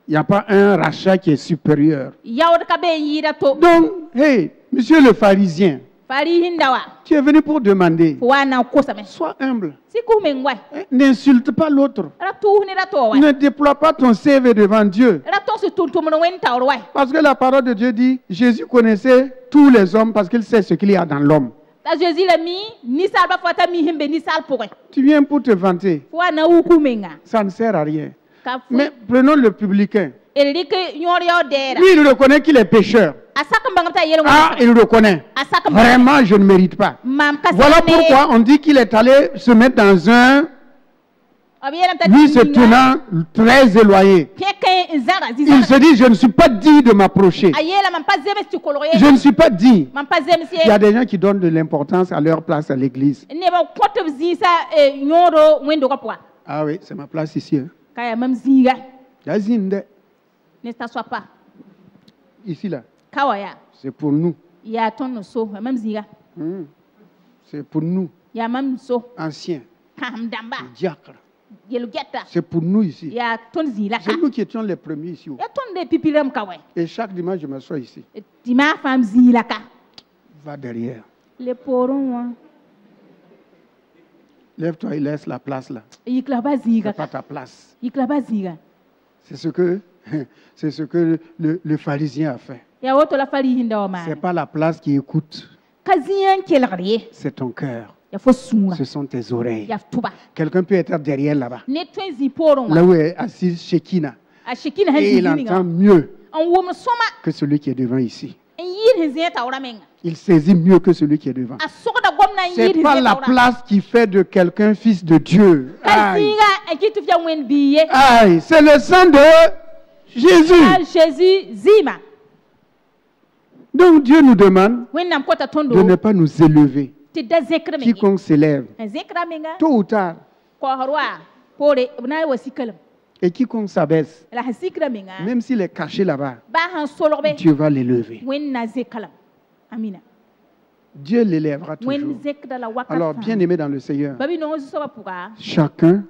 Il n'y a pas un rachat qui est supérieur. Donc, hey, monsieur le pharisien, tu es venu pour demander. Sois humble. N'insulte pas l'autre. Ne déploie pas ton CV devant Dieu. Parce que la parole de Dieu dit, Jésus connaissait tous les hommes parce qu'il sait ce qu'il y a dans l'homme. Tu viens pour te vanter. Ça ne sert à rien. Mais prenons le publicain. Lui, il reconnaît qu'il est pécheur. Ah, il reconnaît. Vraiment, je ne mérite pas. Voilà pourquoi on dit qu'il est allé se mettre dans un... Lui se tenant très éloigné. Il se dit, je ne suis pas digne de m'approcher. Je ne suis pas digne. Il y a des gens qui donnent de l'importance à leur place à l'église. Ah oui, c'est ma place ici. Ne t'assois pas. Ici, là. C'est pour nous. C'est pour nous. Anciens. Diacres. C'est pour nous ici. C'est nous qui étions les premiers ici. Et chaque dimanche, je m'assois ici. Va derrière. Lève-toi et laisse la place là. C'est pas ta place. C'est ce que le pharisien a fait. C'est pas la place qui écoute. C'est ton cœur. Ce sont tes oreilles. Quelqu'un peut être derrière là-bas. Là où est assis Shekinah. Et il entend mieux que celui qui est devant ici. Il saisit mieux que celui qui est devant. C'est pas la place qui fait de quelqu'un fils de Dieu. Aïe. Aïe, c'est le sang de Jésus. Donc Dieu nous demande de ne pas nous élever. Quiconque s'élève, tôt ou tard, et quiconque s'abaisse, même s'il est caché là-bas, Dieu va l'élever. Dieu l'élèvera toujours. Alors, bien aimé dans le Seigneur, chacun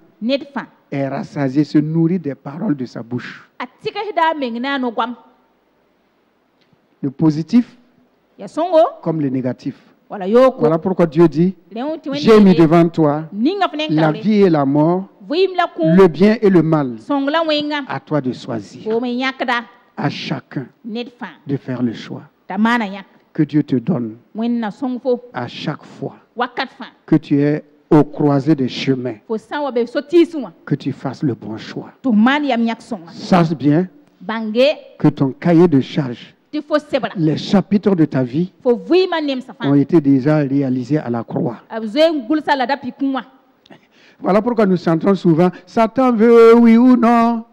est rassasié, se nourrit des paroles de sa bouche. Le positif comme le négatif. Voilà pourquoi Dieu dit, j'ai mis devant toi la vie et la mort, le bien et le mal. À toi de choisir. À chacun de faire le choix que Dieu te donne à chaque fois que tu es au croisé des chemins, que tu fasses le bon choix. Sache bien que ton cahier de charge, les chapitres de ta vie ont été déjà réalisés à la croix. Voilà pourquoi nous chantons souvent « Satan veut oui ou non ».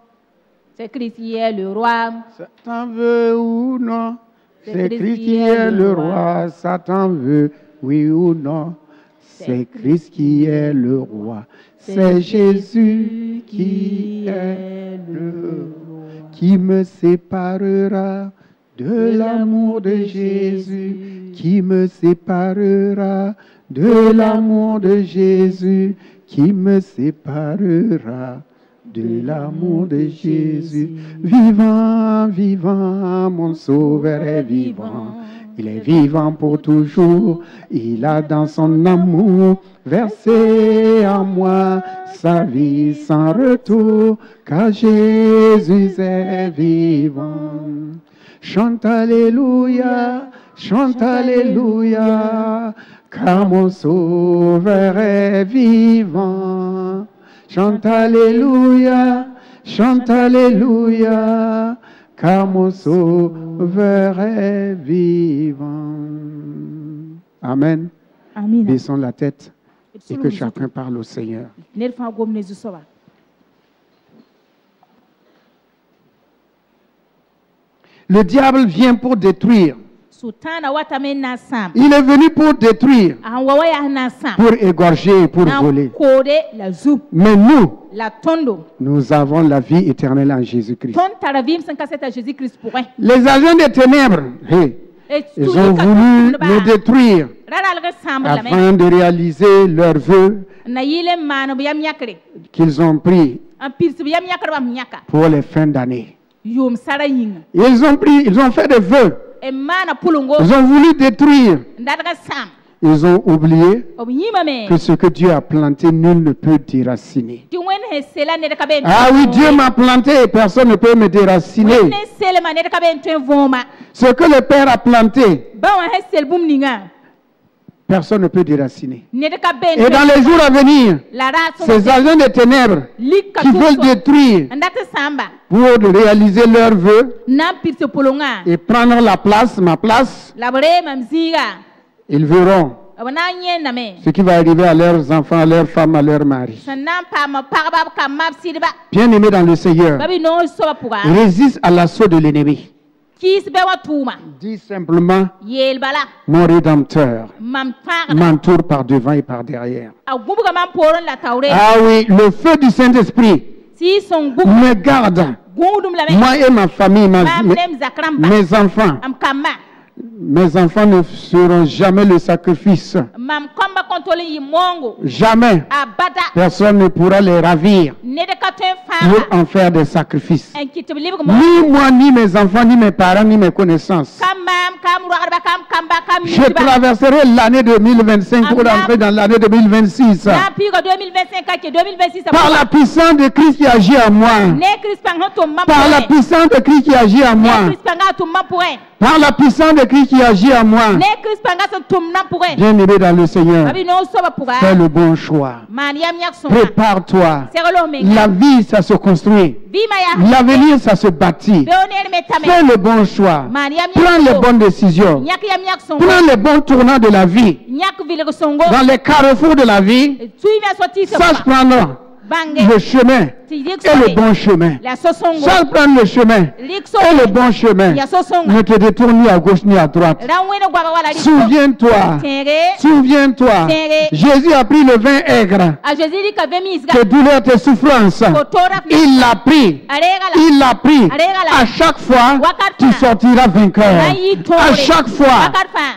C'est Christ qui est le roi. Satan veut ou non. C'est Christ qui est le roi. Satan veut oui ou non. C'est Christ qui est le roi. C'est Jésus qui est le roi. Qui me séparera de l'amour de Jésus? Qui me séparera de l'amour de Jésus? Qui me séparera de l'amour de Jésus? Vivant, vivant, mon Sauveur est vivant. Il est vivant pour toujours. Il a dans son amour versé en moi sa vie sans retour, car Jésus est vivant. Chante Alléluia, car mon Sauveur est vivant. Chante Alléluia, car mon Sauveur est vivant. Amen. Baissons la tête et que chacun parle au Seigneur. Le diable vient pour détruire. Il est venu pour détruire, pour égorger et pour voler. Mais nous avons la vie éternelle en Jésus-Christ. Les agents des ténèbres, ils ont voulu nous détruire afin de réaliser leurs vœux qu'ils ont pris pour les fins d'année. Ils ont fait des vœux. Ils ont voulu détruire. Ils ont oublié que ce que Dieu a planté, nul ne peut déraciner. Ah oui, Dieu m'a planté et personne ne peut me déraciner. Ce que le Père a planté, personne ne peut déraciner. Et dans les jours à venir, ces agents des ténèbres qui veulent détruire pour réaliser leurs vœux et prendre la place, ma place, ils verront ce qui va arriver à leurs enfants, à leurs femmes, à leurs maris. Bien aimés dans le Seigneur, résiste à l'assaut de l'ennemi. Dis simplement, mon Rédempteur m'entoure par devant et par derrière. Ah oui, le feu du Saint-Esprit me garde, moi et ma famille, mes enfants. Mes enfants ne seront jamais le sacrifice. Jamais. Personne ne pourra les ravir pour en faire des sacrifices. Ni moi, ni mes enfants, ni mes parents, ni mes connaissances. Je traverserai l'année 2025 pour entrer dans l'année 2026. Par la puissance de Christ qui agit en moi. Par la puissance de Christ qui agit en moi. Par la puissance de Christ qui agit en moi. Bien-aimé dans le Seigneur, fais le bon choix. Prépare-toi. La vie, ça se construit. L'avenir, ça se bâtit. Fais le bon choix. Prends les bonnes décisions. Prends les bons tournants de la vie. Dans les carrefours de la vie, sache prendre le chemin et le bon chemin. Sache prendre le chemin et le bon chemin. Ne te détourne ni à gauche ni à droite. Souviens-toi, souviens-toi, Jésus a pris le vin aigre, tes douleurs, tes souffrances. Il l'a pris. Il l'a pris. À chaque fois, tu sortiras vainqueur. À chaque fois,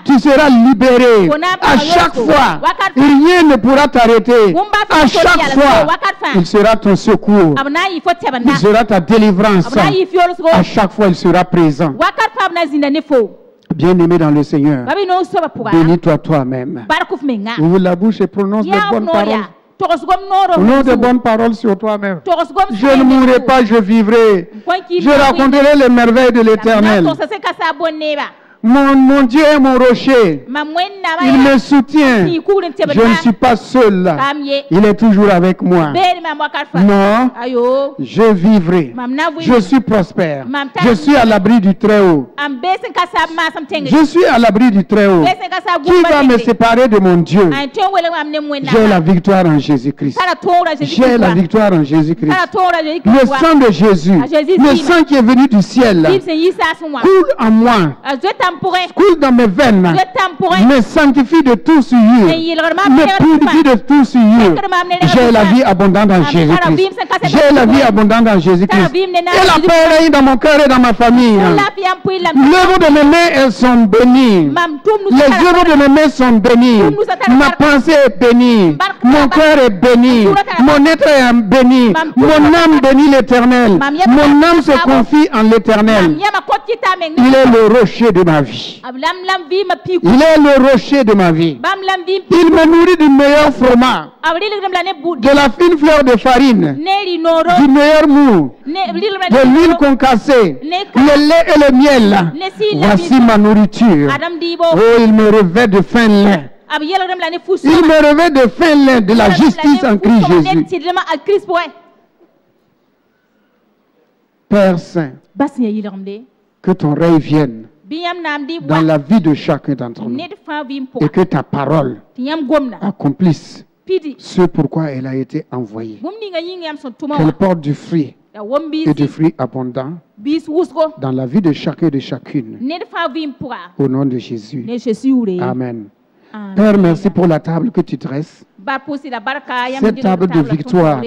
tu seras libéré. À chaque fois, rien ne pourra t'arrêter. À chaque fois, il sera ton secours. Il sera ta délivrance. À chaque fois, il sera présent. Bien-aimé dans le Seigneur, bénis-toi toi-même. Ouvre la bouche et prononce les bonnes paroles. Prononce de bonnes paroles sur toi-même. Je ne mourrai pas, je vivrai. Je raconterai les merveilles de l'Éternel. Mon Dieu est mon rocher. Il me soutient. Je ne suis pas seul. Il est toujours avec moi. Non, je vivrai. Je suis prospère. Je suis à l'abri du Très-Haut. Je suis à l'abri du Très-Haut. Qui va me séparer de mon Dieu? J'ai la victoire en Jésus-Christ. J'ai la victoire en Jésus-Christ. Le sang de Jésus, le sang qui est venu du ciel, coule en moi. Coule dans mes veines, me sanctifie de tout souillure, me purifie de tout souillure. J'ai la vie abondante en Jésus-Christ. J'ai la vie abondante en Jésus-Christ. Et la paix règne dans mon cœur et dans ma famille. L'œuvre de mes mains, elles sont bénies. Les œuvres de mes mains sont bénies. Ma pensée est bénie. Mon cœur est béni. Mon être est béni. Mon âme bénit l'Éternel. Mon âme se confie en l'Éternel. Il est le rocher de ma vie. Il est le rocher de ma vie. Il me nourrit du meilleur froment, de la fine fleur de farine, du meilleur mou, de l'huile concassée, le lait et le miel. Voici ma nourriture. Oh, il me revêt de fin lin. Il me revêt de fin lin de la justice en Christ Jésus. Père Saint, que ton règne vienne dans la vie de chacun d'entre nous et que ta parole accomplisse ce pourquoi elle a été envoyée. Qu'elle porte du fruit et du fruit abondant dans la vie de chacun et de chacune. Au nom de Jésus. Amen. Père, merci pour la table que tu dresses. Cette table de victoire.